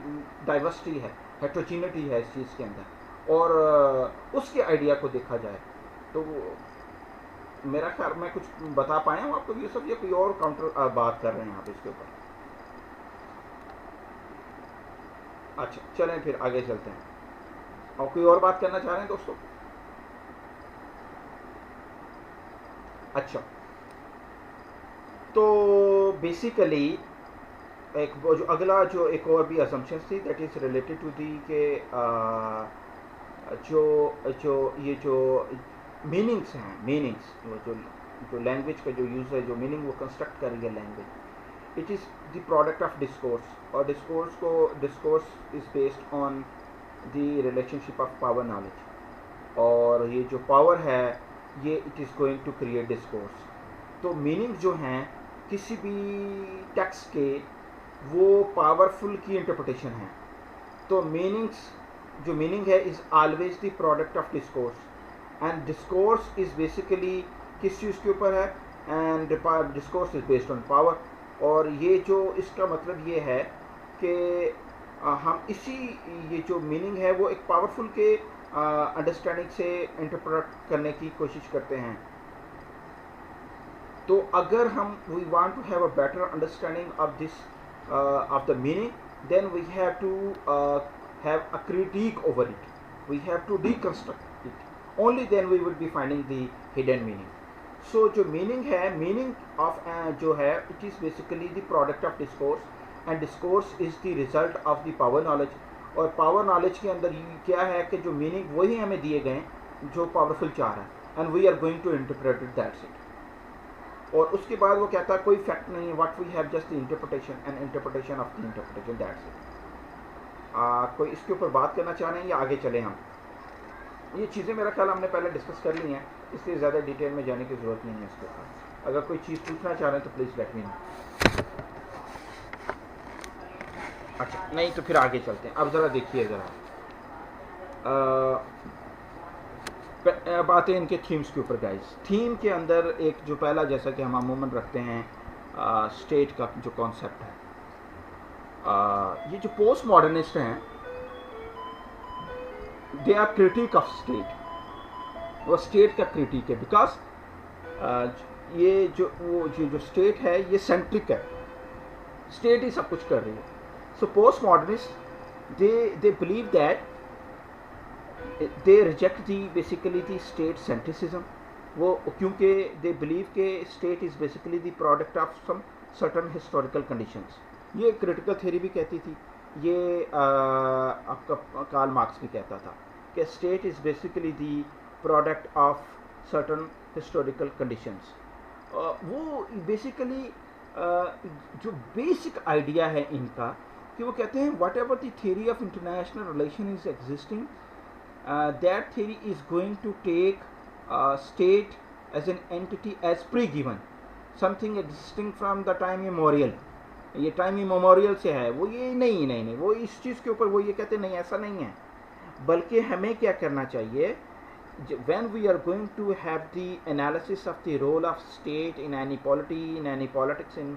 डाइवर्सिटी है, हेट्रोजीनिटी है इस चीज़ के अंदर. और उसके आइडिया को देखा जाए तो मेरा ख्याल मैं कुछ बता पाया हूँ आपको ये सब, या कोई और काउंटर बात कर रहे हैं आप इसके ऊपर? अच्छा चलें फिर आगे चलते हैं। और कोई और बात करना चाह रहे हैं दोस्तों? अच्छा, तो बेसिकली एक वो जो अगला जो एक और भी असम्पशन थी that is related to the के जो जो ये जो मीनिंग्स हैं, मीनिंग्स वो जो लैंग्वेज का जो यूज़ है, जो मीनिंग वो कंस्ट्रक्ट कर रही है language, it is the product of discourse. और discourse is based on the relationship of power knowledge. और ये जो पावर है ये it is going to create discourse. तो मीनिंग जो हैं किसी भी टेक्स्ट के वो पावरफुल की इंटरप्रिटेशन है। तो मीनिंग्स जो मीनिंग है is always the product of discourse, and discourse is basically किस चीज़ के ऊपर है, and discourse is based on power. और ये जो इसका मतलब ये है कि हम इसी ये जो मीनिंग है वो एक पावरफुल के अंडरस्टैंडिंग से इंटरप्रेट करने की कोशिश करते हैं। तो अगर हम we want to have a better understanding of this of the meaning, then we have to have a critique over it. We have to deconstruct it. Only then we will be finding the hidden meaning. So जो meaning है, meaning of जो है it is basically the product of discourse, and discourse is the result of the power knowledge. और power knowledge के अंदर क्या है कि जो meaning वही हमें दिए गए जो powerful चाह रहा है, and we are going to interpret it, that's it. और उसके बाद वो कहता है कोई फैक्ट नहीं है, what we have just the interpretation and interpretation of the interpretation, that's it. कोई इसके ऊपर बात करना चाह रहे हैं या आगे चले हम? ये चीज़ें मेरा ख्याल हमने पहले डिस्कस कर ली हैं, इसलिए ज़्यादा डिटेल में जाने की ज़रूरत नहीं है इसके ऊपर। अगर कोई चीज़ पूछना चाह रहे हैं तो प्लीज़ लेट मी नो। अच्छा नहीं तो फिर आगे चलते हैं। अब ज़रा देखिए ज़रा बातें इनके थीम्स के ऊपर गाइस। थीम के अंदर एक जो पहला, जैसा कि हम अमूमन रखते हैं, स्टेट का जो कॉन्सेप्ट है। ये जो पोस्ट मॉडर्निस्ट हैं they are critic of state. वो स्टेट का क्रिटिक है बिकॉज ये जो स्टेट है ये सेंट्रिक है, स्टेट ही सब कुछ कर रही है। So post modernist they believe that they reject the basically the state centricism। वो क्योंकि they believe के state is basically the product of some certain historical conditions। ये critical theory भी कहती थी, ये आपका कार्ल मार्क्स भी कहता था कि state is basically the product of certain historical conditions। वो basically जो basic idea है इनका कि वो कहते हैं whatever the theory of international relation is existing, that theory is going to take state as an entity as pre-given, something existing from the time immemorial। ये time immemorial से है वो, ये नहीं वो इस चीज़ के ऊपर वो ये कहते नहीं, ऐसा नहीं है। बल्कि हमें क्या करना चाहिए, when we are going to have the analysis of the role of state in any polity, in any politics, in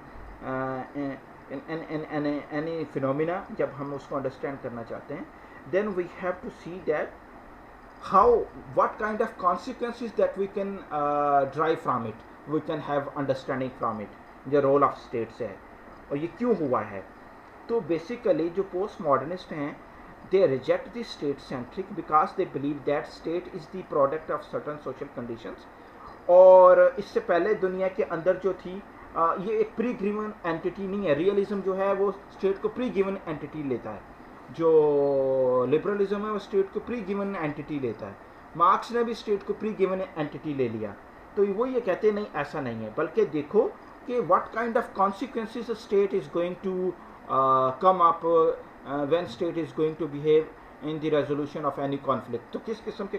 any phenomena, जब हम उसको अंडरस्टैंड करना चाहते हैं, then we have to see that what kind of consequences that we can derive from it, we can have understanding from it, the role of state से है और ये क्यों हुआ है। तो बेसिकली जो पोस्ट मॉडर्निस्ट हैं they reject the state centric because they believe that state is the product of certain social conditions। और इससे पहले दुनिया के अंदर जो थी ये एक प्री गिवन एंटिटी नहीं है। रियलिज्म जो है वो स्टेट को प्री गिवन एंटिटी लेता है, जो लिबरलिज्म है वो स्टेट को प्री गिवन एंटिटी लेता है। मार्क्स ने भी स्टेट को प्री गिवन एंटिटी ले लिया। तो वो ये कहते नहीं, ऐसा नहीं है, बल्कि देखो कि what kind of consequences state is going to come up when state is going to behave in the resolution of any conflict. तो किस किस्म के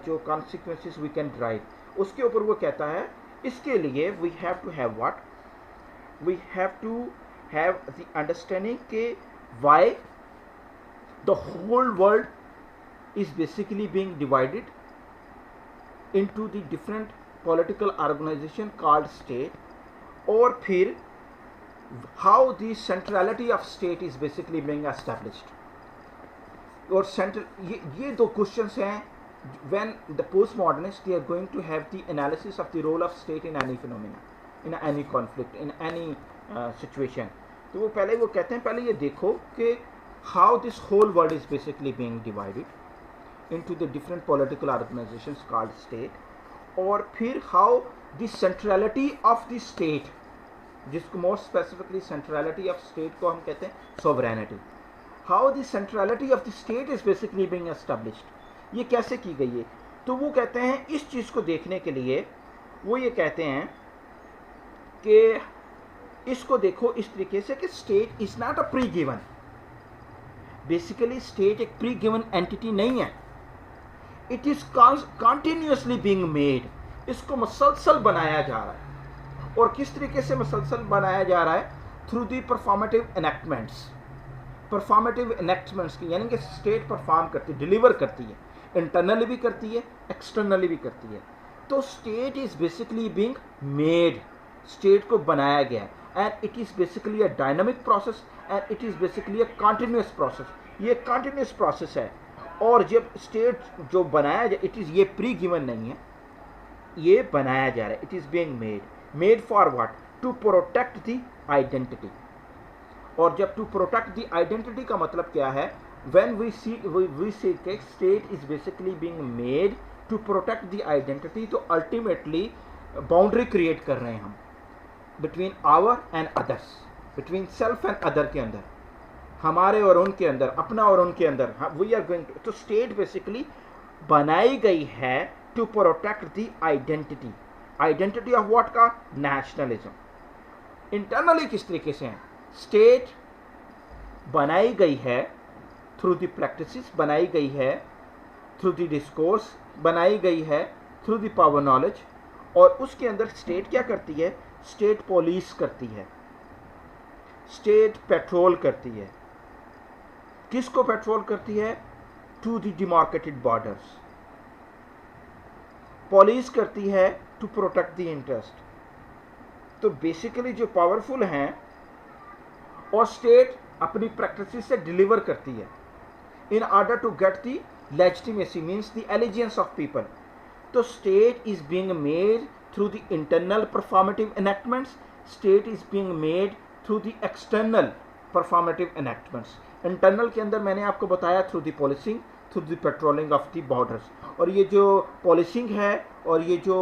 जो कॉन्सिक्वेंसेस वी कैन ड्राइव, उसके ऊपर वो कहता है। इसके लिए we have to have what, we have to have the understanding के why the whole world is basically being divided into the different political organization called state, और फिर how the centrality of state is basically being established। और ये दो questions हैं when the postmodernists they are going to have the analysis of the role of state in any phenomena, in any conflict, in any situation। तो वो पहले वो कहते हैं पहले ये देखो कि how this whole world is basically being divided into the different political organizations called state, और फिर how the centrality of the state, जिसको more specifically centrality of state को हम कहते हैं sovereignty, how the centrality of the state is basically being established, ये कैसे की गई है। तो वो कहते हैं इस चीज़ को देखने के लिए वो ये कहते हैं कि इसको देखो इस तरीके से कि state is not a pre given, basically state एक प्री गिवन एंटिटी नहीं है, it is continuously being made, इसको मुसलसल बनाया जा रहा है। और किस तरीके से मुसलसल बनाया जा रहा है, थ्रू दी परफॉर्मेटिव एनेक्टमेंट्स, परफॉर्मेटिव एनेक्टमेंट्स की, यानी कि स्टेट परफॉर्म करती है, डिलीवर करती है, इंटरनली भी करती है, एक्सटर्नली भी करती है। तो state is basically being made, state को बनाया गया है, and it is basically a dynamic process and it is basically a continuous process, ये कंटिन्यूअस प्रोसेस है। और जब स्टेट जो बनाया जाए, इट इज ये प्री गिवन नहीं है, ये बनाया जा रहा है, it is being made, made for what, to protect the identity. और जब टू प्रोटेक्ट द आइडेंटिटी का मतलब क्या है, when we see कि state is basically being made to protect the identity, तो ultimately boundary create कर रहे हैं हम between our and others, between self and other के अंदर, हमारे और उनके अंदर, अपना और उनके अंदर, we are going to, तो state basically बनाई गई है to protect the identity, identity of what का, nationalism। internally किस तरीके से है, state बनाई गई है थ्रू द प्रैक्टिसेस, बनाई गई है थ्रू द डिस्कोर्स, बनाई गई है थ्रू द पावर नॉलेज। और उसके अंदर स्टेट क्या करती है, स्टेट पुलिस करती है, स्टेट पेट्रोल करती है। किसको पेट्रोल करती है, to the demarcated borders. Police करती है टू प्रोटेक्ट द इंटरेस्ट। तो बेसिकली जो पावरफुल हैं और स्टेट अपनी प्रैक्टिस से डिलीवर करती है in order to get the legitimacy, means the allegiance of people। तो state is being made through the internal performative enactments, state is being made through the external performative enactments। internal के अंदर मैंने आपको बताया through the policing, through the patrolling of the borders। और ये जो policing है और ये जो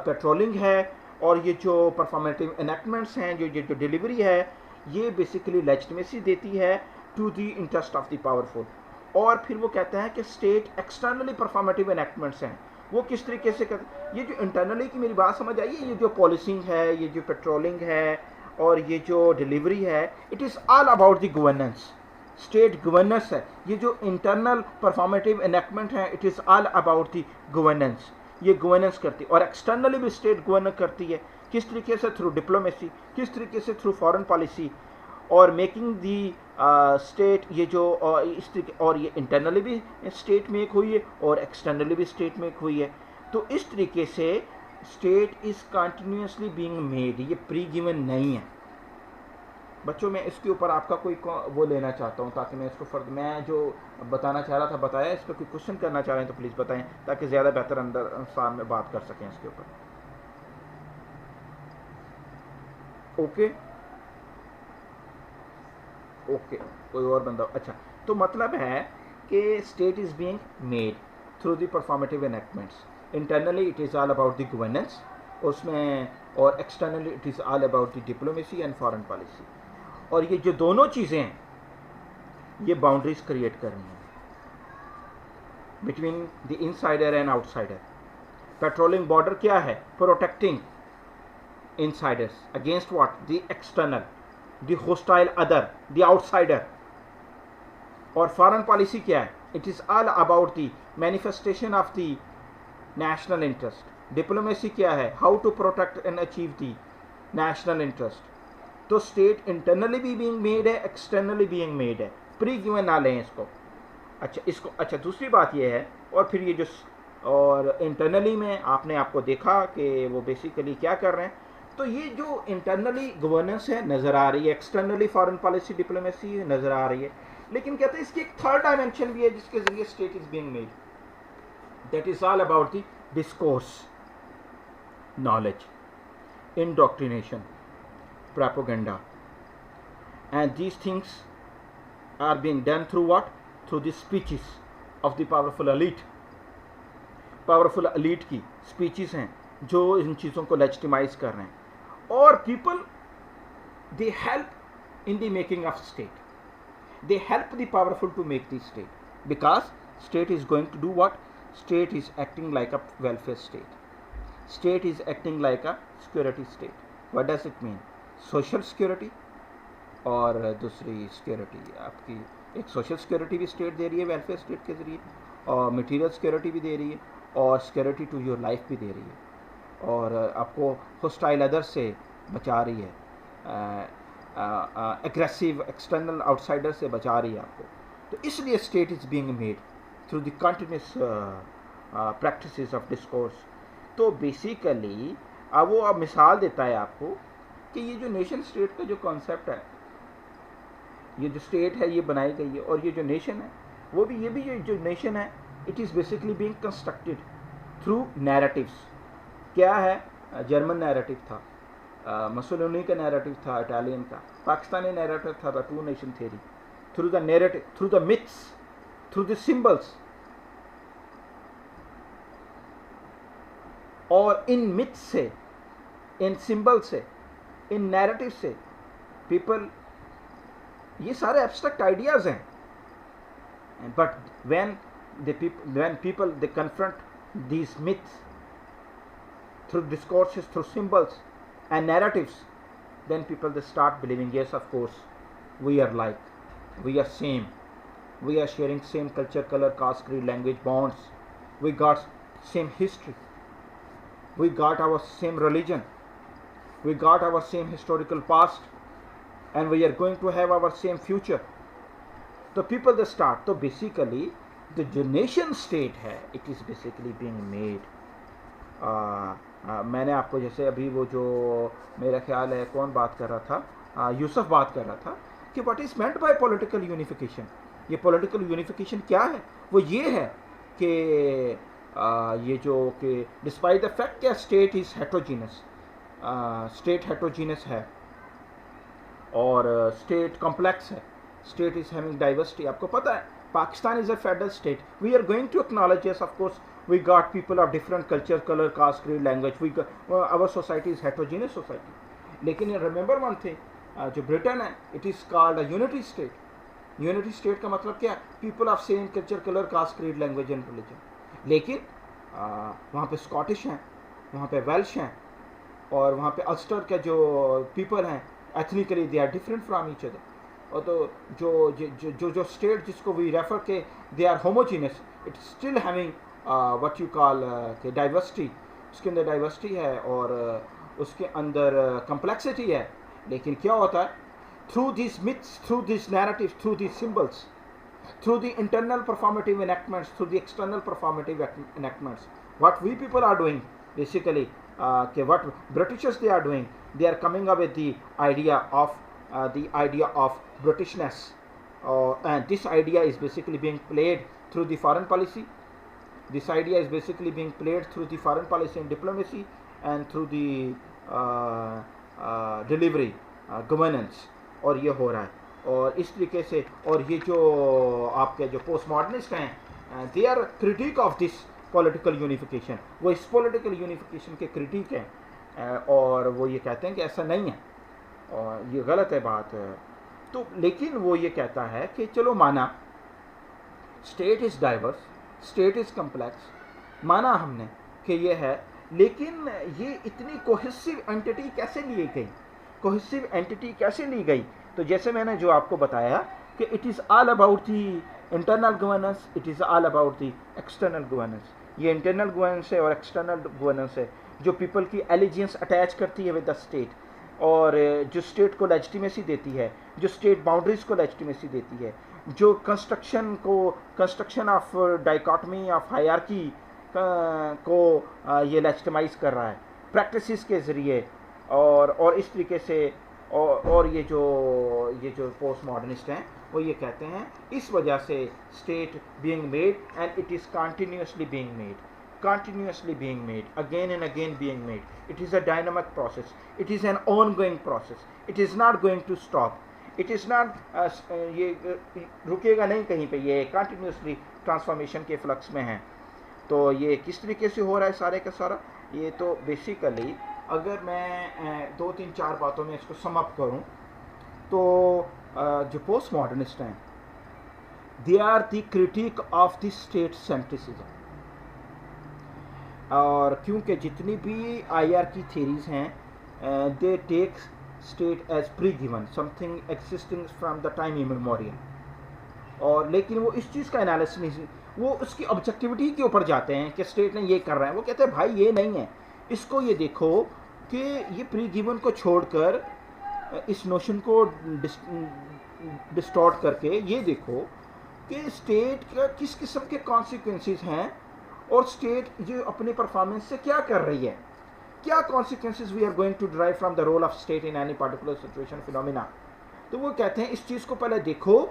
patrolling है और ये जो performative enactments हैं, जो delivery है, ये basically legitimacy देती है to the interest of the powerful। और फिर वो कहते हैं कि स्टेट एक्सटर्नली परफॉर्मेटिव एनेक्टमेंट्स हैं, वो किस तरीके से करते, ये जो इंटरनली की मेरी बात समझ आई है, ये जो पॉलिसिंग है, ये जो पेट्रोलिंग है और ये जो डिलीवरी है, it is all about the governance, state governance है। ये जो इंटरनल परफॉर्मेटिव एनेक्टमेंट है, it is all about the governance, ये गवर्नेंस करती है। और एक्सटर्नली भी स्टेट गवर्न करती है, किस तरीके से, थ्रू डिप्लोमेसी, किस तरीके से, थ्रू फॉरेन पॉलिसी, और मेकिंग दी स्टेट, ये जो इस तरीके, और ये इंटरनली भी स्टेट मेक हुई है और एक्सटर्नली भी स्टेट मेक हुई है। तो इस तरीके से state is continuously being made, ये प्री गिवन नहीं है। बच्चों मैं इसके ऊपर आपका कोई वो लेना चाहता हूँ, ताकि मैं इसको फर्द, मैं जो बताना चाह रहा था बताया, इस पर कोई क्वेश्चन करना चाह रहे हैं तो प्लीज़ बताएं, ताकि ज़्यादा बेहतर अंदर सामने बात कर सकें इसके ऊपर। ओके ओके, कोई और बंदा, अच्छा। तो मतलब है कि state is being made through the performative enactments, internally it is all about the governance उसमें, और externally it is all about the diplomacy and foreign policy. और ये जो दोनों चीज़ें हैं, ये बाउंड्रीज क्रिएट कर रही हैं between the insider and outsider. Patrolling border क्या है, protecting insiders against what, the external, the hostile other, the outsider। और फॉरेन पॉलिसी क्या है, it is all about the manifestation of the national interest. Diplomacy क्या है, how to protect and achieve the national interest. तो state internally भी being made है, externally being made है, pre given ना लें इसको। अच्छा इसको, अच्छा दूसरी बात ये है, और फिर ये जो, और इंटरनली में आपने आपको देखा कि वो बेसिकली क्या कर रहे हैं। तो ये जो इंटरनली गवर्नेंस है नज़र आ रही है, एक्सटर्नली फॉरेन पॉलिसी डिप्लोमेसी नज़र आ रही है, लेकिन कहते हैं इसकी एक थर्ड डायमेंशन भी है जिसके जरिए state is being made, that is all about the discourse, knowledge, indoctrination, propaganda, and these things are being done through what? Through the speeches of the powerful elite. Powerful elite की speeches हैं जो इन चीज़ों को legitimise कर रहे हैं. और people they help in the making of state. They help the powerful to make the state because state is going to do what? State is acting like a welfare state. State is acting like a security state. What does it mean? Social security और दूसरी security आपकी, एक social security भी state दे रही है welfare state के ज़रिए, और मटेरियल सिक्योरिटी भी दे रही है, और सिक्योरिटी टू योर लाइफ भी दे रही है, और आपको होस्टाइल अदर से बचा रही है, एग्रेसिव एक्सटर्नल आउटसाइडर से बचा रही है आपको. तो इसलिए state is being made through the continuous practices of discourse. तो बेसिकली अब वो अब मिसाल देता है आपको कि ये जो नेशन स्टेट का जो कॉन्सेप्ट है, ये जो स्टेट है ये बनाई गई है, और ये जो नेशन है वो भी, ये भी जो नेशन है it is basically being constructed through narratives. क्या है? जर्मन नैरेटिव था, मसोलिनी का नैरेटिव था, इटालियन का, पाकिस्तानी नैरेटिव था, the two nation theory. Through the narrative, through the myths, through the symbols. और इन मिथ्स से, इन सिंबल से, इन नैरेटिव से पीपल, ये सारे एब्स्ट्रैक्ट आइडियाज हैं, but when people they confront these myths through discourses, through symbols and narratives, then people they start believing, yes, of course, we are like, we are same, we are sharing same culture, color, caste, creed, language, bonds, we got same history, we got our same religion, we got our same historical past, and we are going to have our same future. तो people the start. तो basically जो nation state है it is basically being made. मैंने आपको जैसे अभी वो जो मेरा ख्याल है कौन बात कर रहा था, यूसुफ बात कर रहा था कि what is meant by political unification. ये पॉलिटिकल यूनिफिकेशन क्या है? वो ये है कि ये जो कि डिस्पाइट द फैक्ट कि state is heterogeneous, state heterogeneous है और स्टेट कॉम्प्लेक्स है, स्टेट इज हैविंग डाइवर्सिटी. आपको पता है Pakistan is a federal state. We are going to acknowledge, yes of course, we got people of different culture, colour, caste, creed, language. We our society is heterogeneous society. लेकिन remember one thing, जो Britain है it is called a unity state. Unity state का मतलब क्या है? People of same culture, colour, caste, creed, language and religion. लेकिन वहाँ पे स्कॉटिश हैं, वहाँ पे वेल्श हैं, और वहाँ पे अल्स्टर के जो पीपल हैं ethnically they are different from each other. और तो जो स्टेट जिसको वी रेफर के they are homogeneous, it still having what you call के डाइवर्सिटी. उसके अंदर डाइवर्सिटी है और उसके अंदर कम्प्लेक्सिटी है. लेकिन क्या होता है? Through this myths, through this narrative, through this symbols, through the internal performative enactments, through the external performative enactments, what we people are doing basically, what Britishers they are doing, they are coming up with the idea of Britishness, and this idea is basically being played through the foreign policy. This idea is basically being played through the foreign policy and diplomacy, and through the delivery, governance. और ये हो रहा है. और इस तरीके से, और ये जो आपके जो पोस्ट मॉडर्निस्ट हैं they are critic of this political unification. वो इस पॉलिटिकल यूनिफिकेशन के क्रिटिक हैं, और वो ये कहते हैं कि ऐसा नहीं है और ये गलत है बात. तो लेकिन वो ये कहता है कि चलो माना state is diverse, state is complex, माना हमने कि ये है, लेकिन ये इतनी कोहेसिव एंटिटी कैसे ली गई? कोहेसिव एंटिटी कैसे ली गई? तो जैसे मैंने जो आपको बताया कि it is all about the internal governance, it is all about the external governance. ये इंटरनल गवर्नेंस है और एक्सटर्नल गवर्नेंस है जो पीपल की एलिजियंस अटैच करती है विद द स्टेट, और जो स्टेट को लेजिटिमेसी देती है, जो स्टेट बाउंड्रीज को लेजिटिमेसी देती है, जो construction of dichotomy of hierarchy को ये लेजिटिमाइज कर रहा है प्रैक्टिसेस के ज़रिए. और इस तरीके से और ये जो पोस्ट मॉडर्निस्ट हैं वो ये कहते हैं इस वजह से state being made, and it is continuously being made, continuously being made, again and again being made. It is a dynamic process. It is an ongoing process. It is not going to stop. It is not ये रुकेगा नहीं कहीं पे, ये continuously transformation के flux में है। तो ये किस तरीके से हो रहा है सारे का सारा, ये तो बेसिकली अगर मैं 2-3-4 बातों में इसको सम अप करूं तो जो पोस्ट मॉडर्निस्ट हैं they are the critic of the state centrism. और क्योंकि जितनी भी आईआर की थेरीज हैं they take state as pre given something existing from the time immemorial, और लेकिन वो इस चीज़ का एनालिसिस नहीं, वो उसकी ऑब्जेक्टिविटी के ऊपर जाते हैं कि स्टेट ने ये कर रहा है। वो कहते हैं भाई ये नहीं है, इसको ये देखो कि ये प्री गिवन को छोड़कर इस नोशन को डिस्टॉर्ट करके ये देखो कि स्टेट का किस किस्म के कॉन्सिक्वेंसेस हैं और स्टेट जो अपने परफॉर्मेंस से क्या कर रही है, क्या consequences we are going to drive from the role of state in any particular situation phenomena. तो वो कहते हैं इस चीज़ को पहले देखो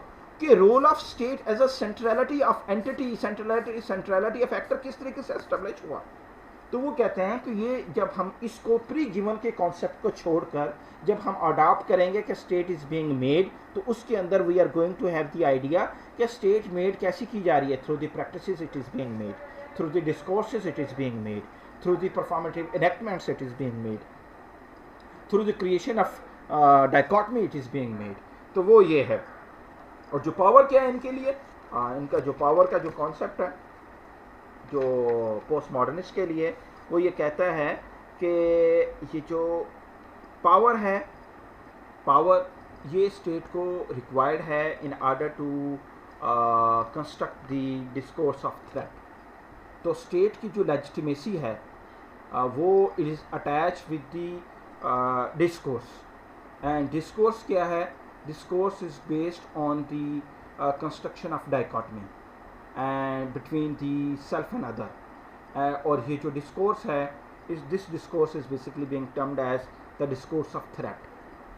कि role of state as a centrality of entity, centrality of actor किस तरीके से एस्टेब्लिश हुआ। तो वो कहते हैं कि ये जब हम इसको प्री गिवन के कॉन्सेप्ट को छोड़कर जब हम अडॉप्ट करेंगे कि स्टेट इज़ बीइंग मेड, तो उसके अंदर we are going to have the idea कि स्टेट मेड कैसी की जा रही है, through the practices it is being made, through the discourses it is being made, through the performative enactments it is being made, through the creation of dichotomy it is being made. तो वो ये है। और जो power क्या है इनके लिए, इनका जो पावर का जो कॉन्सेप्ट है जो पोस्ट मॉडर्निस्ट के लिए, वो ये कहता है कि ये जो पावर है, पावर ये स्टेट को रिक्वायर्ड है in order to construct the discourse of threat. तो स्टेट की जो लेजिटिमेसी है वो it is attach with the discourse. And discourse क्या है, discourse is based on the construction of dichotomy and between the self and other, और ये जो discourse है this discourse is basically being termed as the discourse of threat।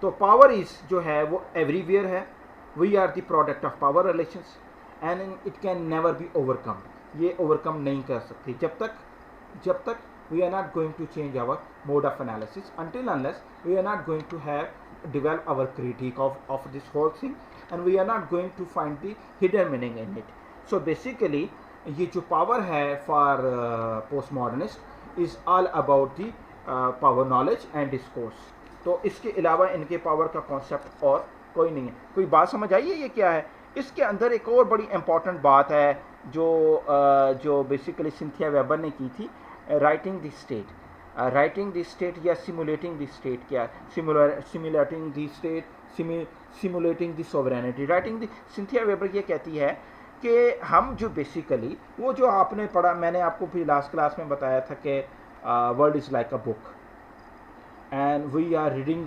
तो power is जो है वो everywhere है, we are the product of power relations and it can never be overcome। ये overcome नहीं कर सकती जब तक we are not going to change our mode of analysis, until unless we are not going to have develop our critique of this whole thing and we are not going to find the hidden meaning in it। So basically ये जो power है for postmodernist is all about the power knowledge and discourse। तो इसके अलावा इनके power का concept और कोई नहीं है। कोई बात समझ आई है ये क्या है? इसके अंदर एक और बड़ी इंपॉर्टेंट बात है जो बेसिकली सिंथिया वेबर ने की थी, writing the state. Writing the state या सिमुलेटिंग द स्टेट, क्या simulating the state, simulating the sovereignty. Writing the Cynthia weber ये कहती है कि हम जो बेसिकली वो जो आपने पढ़ा, मैंने आपको भी लास्ट क्लास में बताया था कि world is like a book and we are reading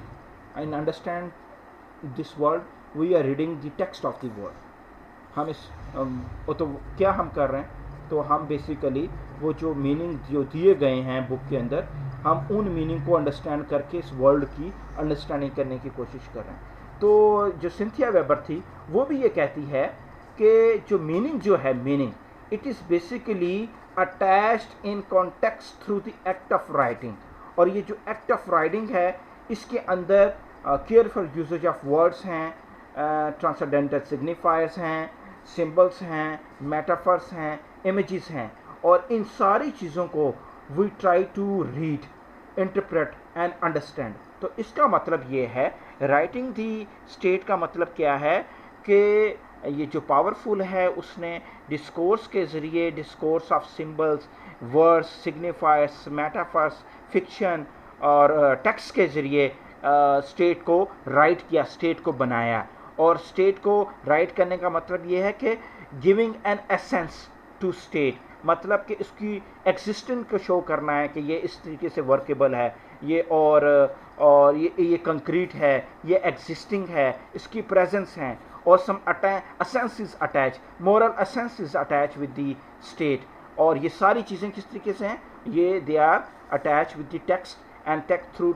and understand this world, we are reading the text of the world। हम इस तो क्या हम कर रहे हैं, तो हम बेसिकली वो जो मीनिंग जो दिए गए हैं बुक के अंदर, हम उन मीनिंग को अंडरस्टैंड करके इस वर्ल्ड की अंडरस्टैंडिंग करने की कोशिश कर रहे हैं। तो जो सिंथिया वेबर थी वो भी ये कहती है कि जो मीनिंग जो है, meaning it is basically attached in context through the act of writing. और ये जो एक्ट ऑफ राइटिंग है इसके अंदर केयरफुल यूजेज ऑफ वर्ड्स हैं, ट्रांसेंडेंटल सिग्निफायर्स हैं, सिंबल्स हैं, मेटाफर्स हैं, इमेजेस हैं, और इन सारी चीज़ों को we try to read, interpret and understand. तो इसका मतलब ये है, राइटिंग दी स्टेट का मतलब क्या है कि ये जो पावरफुल है उसने डिस्कोर्स के ज़रिए, discourse of symbols, words, signifiers, metaphors, fiction और टेक्स्ट के ज़रिए स्टेट को राइट किया, स्टेट को बनाया। और स्टेट को राइट करने का मतलब ये है कि giving an essence to state, मतलब कि इसकी एग्जिस्टेंस को शो करना है कि ये इस तरीके से वर्केबल है, ये और ये कंक्रीट है, ये एग्जिस्टिंग है, इसकी प्रेजेंस है, और some essence is attach, moral essence is attach with the state. और ये सारी चीज़ें किस तरीके से हैं, ये they are attach with the text and text through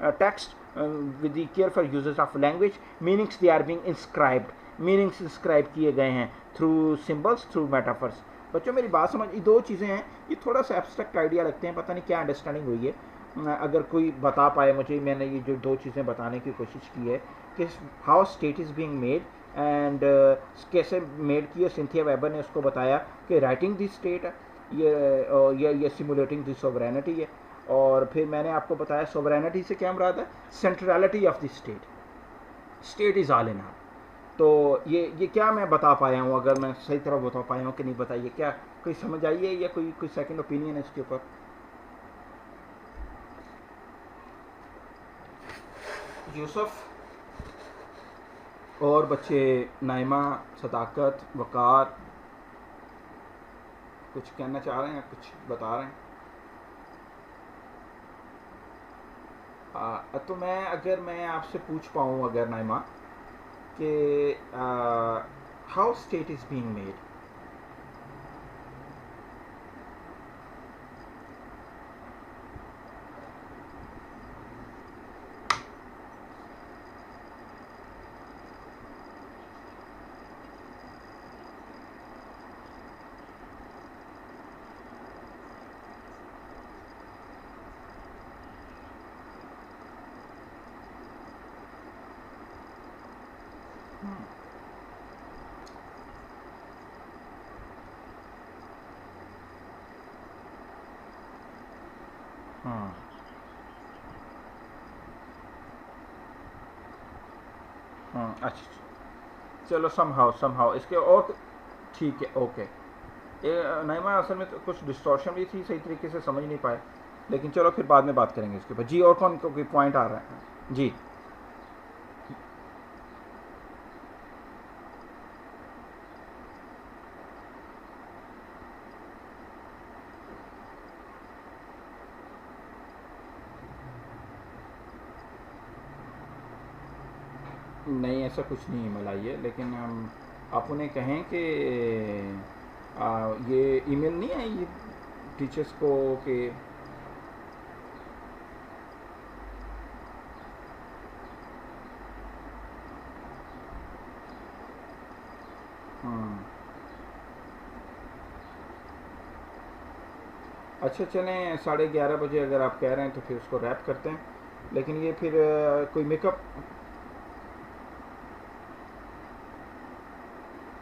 text with the careful uses of language, meanings they are being inscribed, meanings inscribe किए गए हैं through symbols, through metaphors। बच्चों मेरी बात समझ, ये दो चीज़ें हैं, ये थोड़ा सा एब्स्ट्रैक्ट आइडिया लगते हैं, पता नहीं क्या अंडरस्टैंडिंग हुई है, अगर कोई बता पाए मुझे। मैंने ये जो दो चीज़ें बताने की कोशिश की है कि how state is being made and कैसे मेड की है। सिंथिया वेबर ने उसको बताया कि राइटिंग दी स्टेट है, ये सिमुलेटिंग दी सोवरेनिटी है। और फिर मैंने आपको बताया सोवरेनिटी से क्या मुराद है, centrality of the state, state is all in all. तो ये क्या मैं बता पाया हूँ, अगर मैं सही तरह बता पाया हूँ कि नहीं बताइए, क्या कोई समझ आई है या कोई सेकंड ओपिनियन है इसके ऊपर? यूसुफ और बच्चे, नाइमा, सदाकत, वकार, कुछ कहना चाह रहे हैं, कुछ बता रहे हैं? तो अगर मैं आपसे पूछ पाऊँ, अगर नाइमा, कि how state is being made. अच्छा, चलो समहाउ इसके और ठीक है, ओके। ये नाइमा, असल में तो कुछ डिस्टॉर्शन भी थी, सही तरीके से समझ नहीं पाए, लेकिन चलो फिर बाद में बात करेंगे इसके ऊपर। जी, और कौन कोई पॉइंट आ रहा है? जी, नहीं ऐसा कुछ नहीं मलाई है, लेकिन आप उन्हें कहें कि ये ईमेल नहीं आई ये टीचर्स को कि अच्छा चलें, 11:30 बजे अगर आप कह रहे हैं तो फिर उसको रैप करते हैं। लेकिन ये फिर कोई मेकअप,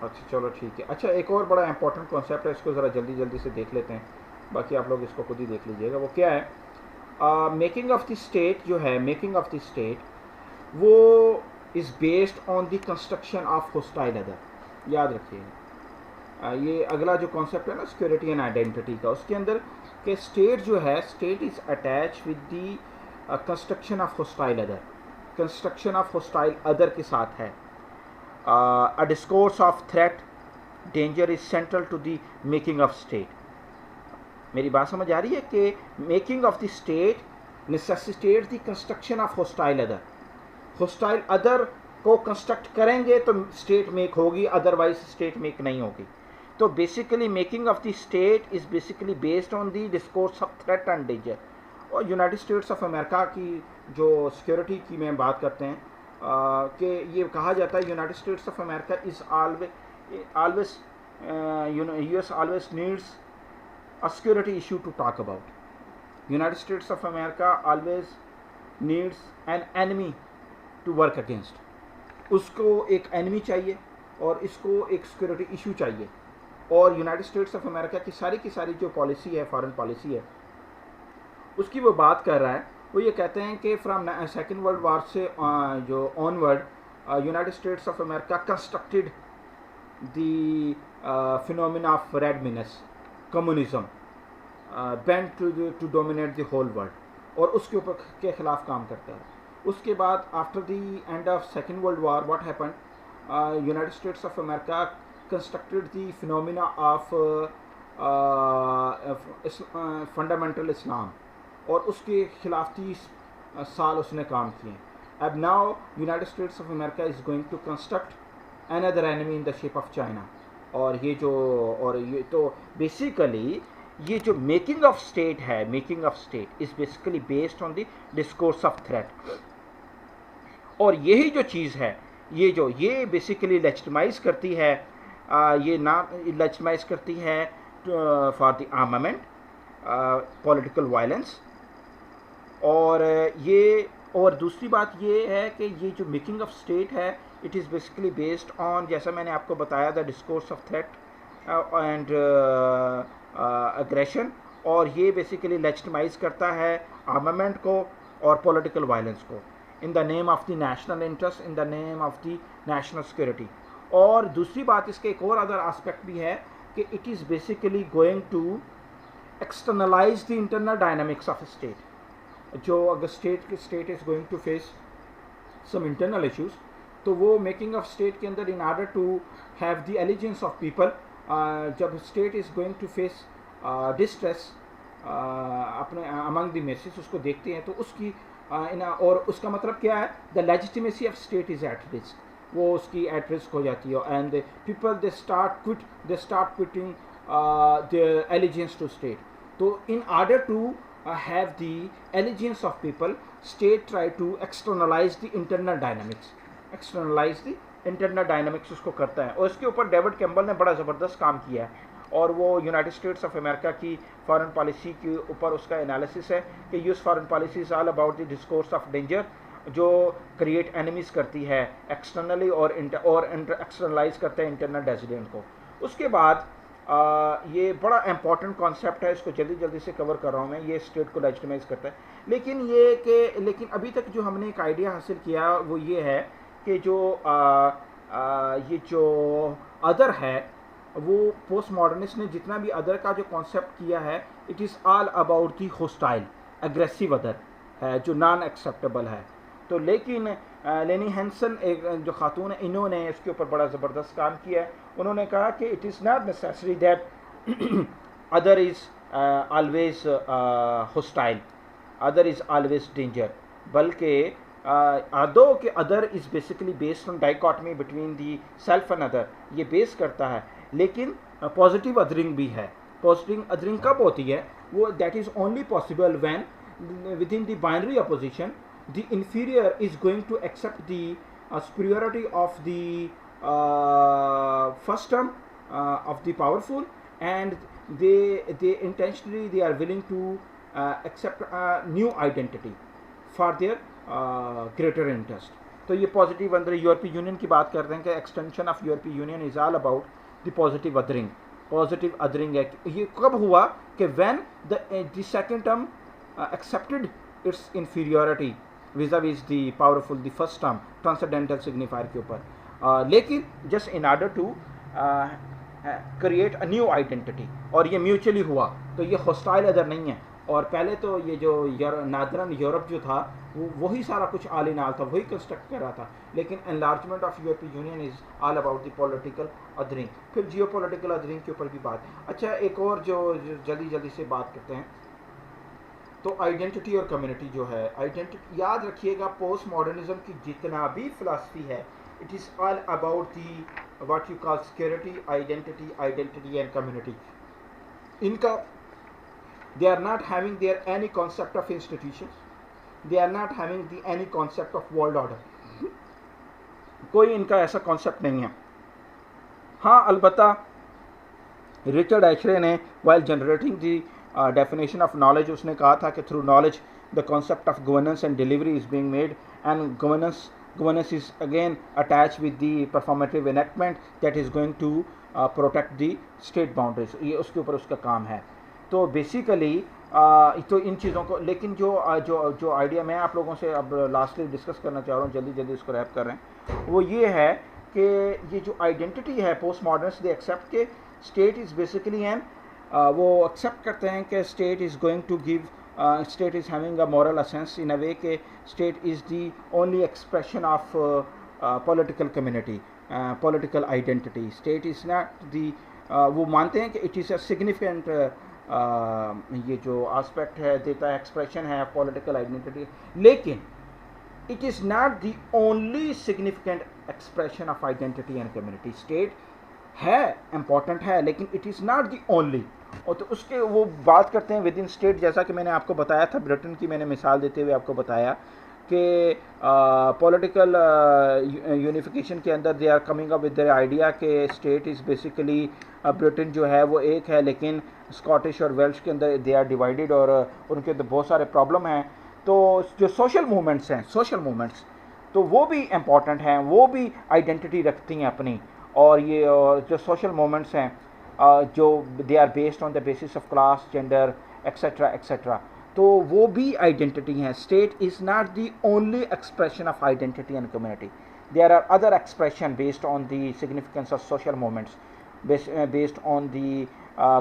अच्छा चलो ठीक है। अच्छा, एक और बड़ा इंपॉर्टेंट कॉन्सेप्ट है, इसको ज़रा जल्दी जल्दी से देख लेते हैं, बाकी आप लोग इसको खुद ही देख लीजिएगा। वो क्या है? मेकिंग ऑफ द स्टेट जो है, मेकिंग ऑफ द स्टेट वो is based on the construction of hostile other. याद रखिएगा, ये अगला जो कॉन्सेप्ट है ना सिक्योरिटी एंड आइडेंटिटी का, उसके अंदर के स्टेट जो है, state is attach with the construction of hostile other, construction of hostile other के साथ है। A discourse of threat, danger is central to the making of state. मेरी बात समझ आ रही है कि making of the state necessitate the construction of hostile other. Hostile other को कंस्ट्रक्ट करेंगे तो स्टेट मेक होगी, अदरवाइज स्टेट मेक नहीं होगी। तो basically making of the state is basically based on the discourse of threat and danger. और United States of America की जो सिक्योरिटी की मैं बात करते हैं, कि ये कहा जाता है United States of America is always US always needs a security issue to talk about. United States of America always needs an enemy to work against. उसको एक एनिमी चाहिए और इसको एक सिक्योरिटी इशू चाहिए। और यूनाइटेड स्टेट्स ऑफ अमेरिका की सारी जो पॉलिसी है, फॉरेन पॉलिसी है, उसकी वो बात कर रहा है। वो ये कहते हैं कि फ्राम सेकेंड वर्ल्ड वार से जो onward United States of America constructed the phenomena of red menace, communism, bent to dominate the whole world, और उसके ऊपर के ख़िलाफ़ काम करता है। उसके बाद after the end of second world war what happened, United States of America constructed the phenomena of fundamental Islam, और उसके खिलाफ 30 साल उसने काम किए। अब now United States of America is going to construct another enemy in the shape of China. और ये तो बेसिकली ये जो मेकिंग ऑफ स्टेट है, making of state is basically based on the discourse of threat. और यही जो चीज़ है, ये बेसिकली लेजिटिमाइज करती है, ये ना लेजिटिमाइज करती है for the armament, political violence, और ये और दूसरी बात ये है कि ये जो मेकिंग ऑफ स्टेट है it is basically based on, जैसा मैंने आपको बताया था, discourse of threat and aggression, और ये बेसिकली लेजिटिमाइज करता है आर्मामेंट को और पॉलिटिकल वायलेंस को in the name of the national interest, in the name of the national security. और दूसरी बात इसके एक और अदर एस्पेक्ट भी है कि it is basically going to externalise the internal dynamics of state. जो अगर state is going to face some internal issues, तो वो मेकिंग ऑफ स्टेट के अंदर in order to have the allegiance of people, जब state is going to face distress अपने among the message उसको देखते हैं, तो उसकी और उसका मतलब क्या है, the legitimacy of state is at risk, वो उसकी एट रिस्क हो जाती है, and people they start quitting their allegiance to state. तो in order to have the allegiance of people, state try to externalise the internal dynamics, उसको करता है। और इसके ऊपर डेविड कैम्पबेल ने बड़ा ज़बरदस्त काम किया है, और वो यूनाइटेड स्टेट्स ऑफ अमेरिका की फॉरेन पॉलिसी के ऊपर उसका एनालिसिस है कि use foreign policy is all about the discourse of danger, जो क्रिएट एनिमीज़ करती है एक्सटर्नली और एक्सटर्नलाइज करता है इंटरनल डेजिडेंट को। उसके बाद ये बड़ा इंपॉर्टेंट कॉन्सेप्ट है, इसको जल्दी जल्दी से कवर कर रहा हूँ मैं, ये स्टेट को लेजिटिमाइज करता है। लेकिन अभी तक जो हमने एक आइडिया हासिल किया वो ये है कि ये जो अदर है, वो पोस्ट मॉडर्निस्ट ने जितना भी अदर का जो कॉन्सेप्ट किया है, it is all about the hostile aggressive other है, जो नॉन एक्सेप्टेबल है। तो लेकिन लेनी हैंसन एक जो खातून है, इन्होंने इसके ऊपर बड़ा ज़बरदस्त काम किया है। उन्होंने कहा कि it is not necessary that other is always hostile, other is always danger, बल्कि दो के other is basically based on dichotomy between the self and other, ये बेस करता है। लेकिन पॉजिटिव अदरिंग भी है। पॉजिटिव अदरिंग कब होती है? वो that is only possible when within the binary opposition the inferior is going to accept the superiority of the first term of the powerful, and they intentionally they are willing to accept a new identity for their greater interest. तो ये positive अंदर यूरोपीय union की बात करते हैं कि extension of यूरोपीय union is all about the positive adhering. Positive adhering है, ये कब हुआ कि when the second term accepted its inferiority vis-a-vis the powerful, the first term transcendental signifier के ऊपर, लेकिन just in order to create a new identity, और ये म्यूचुअली हुआ, तो ये हॉस्टाइल अदर नहीं है। और पहले तो ये जो नादरन यूरोप जो था वो वही सारा कुछ आल इन आल था, वही कंस्ट्रक्ट कर रहा था, लेकिन एनलार्जमेंट ऑफ यूरोपीय union is all about the political adhering. फिर जियो पॉलिटिकल अदरिंग के ऊपर भी बात। अच्छा, एक और जो जल्दी जल्दी से बात करते हैं, तो आइडेंटिटी और कम्युनिटी जो है, आइडेंटिटी याद रखिएगा, पोस्ट मॉडर्निज्म की जितना भी फिलासफी है, it is all about the what you call security, identity and community. इनका they are not having their any concept of institutions, they are not having any concept of world order, कोई इनका ऐसा concept नहीं है। हाँ, अलबत्ता Richard ASHRAE ने while generating the definition of knowledge, उसने कहा था कि through knowledge the concept of governance and delivery is being made, and governance is again attached with the performative enactment that is going to protect the state boundaries। ये उसके ऊपर उसका काम है। तो बेसिकली तो इन चीज़ों को, लेकिन जो आइडिया मैं आप लोगों से अब लास्टली डिस्कस करना चाह रहा हूँ, जल्दी जल्दी उसको रैप कर रहे हैं, वो ये है कि ये जो आइडेंटिटी है, पोस्ट मॉडर्निस्ट दे एक्सेप्ट के स्टेट इज़ बेसिकली एन वो एक्सेप्ट करते हैं कि state is going to give, state is having a moral essence in a way के state is the only expression of political community, political identity. State is not the, वो मानते हैं कि it is a significant, ये जो aspect है देता है, एक्सप्रेशन है पॉलिटिकल आइडेंटिटी, लेकिन it is not the only significant expression of identity and community. State है, इम्पॉर्टेंट है, लेकिन it is not the only. और तो उसके वो बात करते हैं विद इन स्टेट, जैसा कि मैंने आपको बताया था, ब्रिटेन की मैंने मिसाल देते हुए आपको बताया कि पॉलिटिकल यूनिफिकेशन के अंदर they are coming up with their idea कि स्टेट इज़ बेसिकली, ब्रिटेन जो है वो एक है, लेकिन स्कॉटिश और वेल्श के अंदर दे आर डिवाइडेड, और उनके अंदर बहुत सारे प्रॉब्लम हैं। तो जो सोशल मूवमेंट्स हैं, सोशल मूवमेंट्स तो वो भी इम्पॉर्टेंट हैं, वो भी आइडेंटिटी रखती हैं अपनी। और ये जो सोशल मूवमेंट्स हैं जो they are based on the basis of class, gender, etcetera etcetera, तो वो भी आइडेंटिटी हैं। State is not the only expression of identity and community, there are other expression based on the significance of social movements, based on the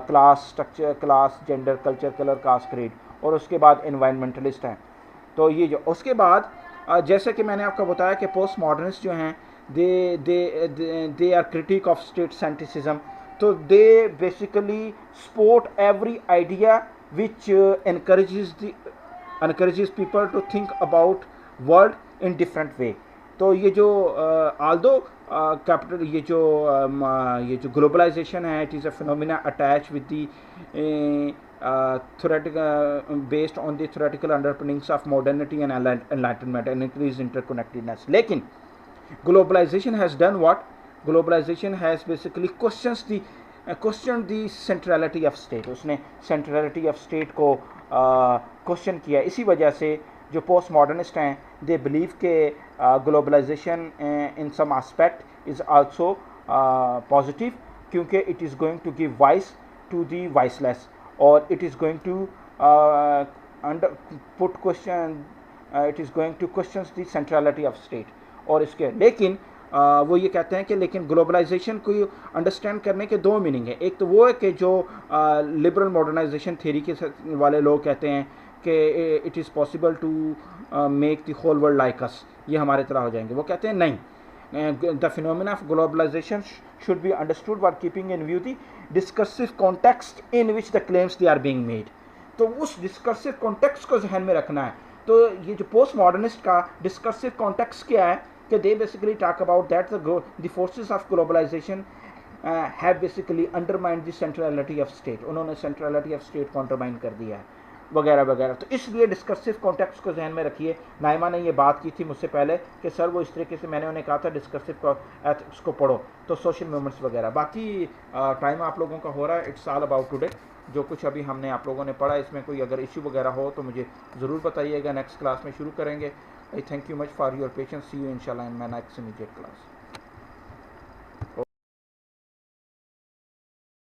class structure, class, gender, culture, color, caste, creed। और उसके बाद environmentalist हैं। तो ये जो उसके बाद जैसे कि मैंने आपको बताया कि पोस्ट मॉडर्निस्ट जो हैं they are critic of state centricism. तो they basically support every idea which encourages people to think about world in different way। तो ये जो आल्दो कैपिटल ये जो ग्लोबलाइजेशन है, it is a phenomena attach with the theoretical based on the theoretical underpinnings of modernity and enlightenment and increased interconnectedness। लेकिन globalization has done what? Globalization has basically questioned the centrality of state। उसने centrality of state को question किया। इसी वजह से जो post modernist हैं they believe के globalisation in some aspect is also positive, क्योंकि it is going to give voice to the voiceless, और it is going to put question, it is going to question the centrality of state. और इसके लेकिन वो ये कहते हैं कि लेकिन ग्लोबलाइजेशन को अंडरस्टैंड करने के दो मीनिंग है। एक तो वो है कि जो लिबरल मॉडर्नाइजेशन थ्योरी के वाले लोग कहते हैं कि it is possible to make the whole world like us, ये हमारे तरह हो जाएंगे। वो कहते हैं नहीं, the phenomena of globalization should be understood by keeping in view the discursive context in which the claims they are being made. तो उस डिस्कर्सिव कॉन्टेक्स्ट को जहन में रखना है। तो ये जो पोस्ट मॉडर्निस्ट का डिस्कर्सिव कॉन्टेक्स्ट क्या है कि they basically talk about that the forces of globalization have basically undermined the centrality of state। उन्होंने centrality of state को undermine कर दिया है वगैरह वगैरह। तो इसलिए डिस्कर्सिव कॉन्टेक्स्ट को जहन में रखिए। नाइमा ने ये बात की थी मुझसे पहले कि सर वो इस तरीके से मैंने उन्हें कहा था डिस्कर्सिव एथिक्स को पढ़ो, तो सोशल मूवमेंट्स वगैरह। बाकी टाइम आप लोगों का हो रहा है, इट्स ऑल अबाउट टुडे। जो कुछ अभी हमने आप लोगों ने पढ़ा इसमें कोई अगर इशू वगैरह हो तो मुझे ज़रूर बताइएगा, नेक्स्ट क्लास में शुरू करेंगे। I thank you much for your patience. See you inshallah in my next immediate class.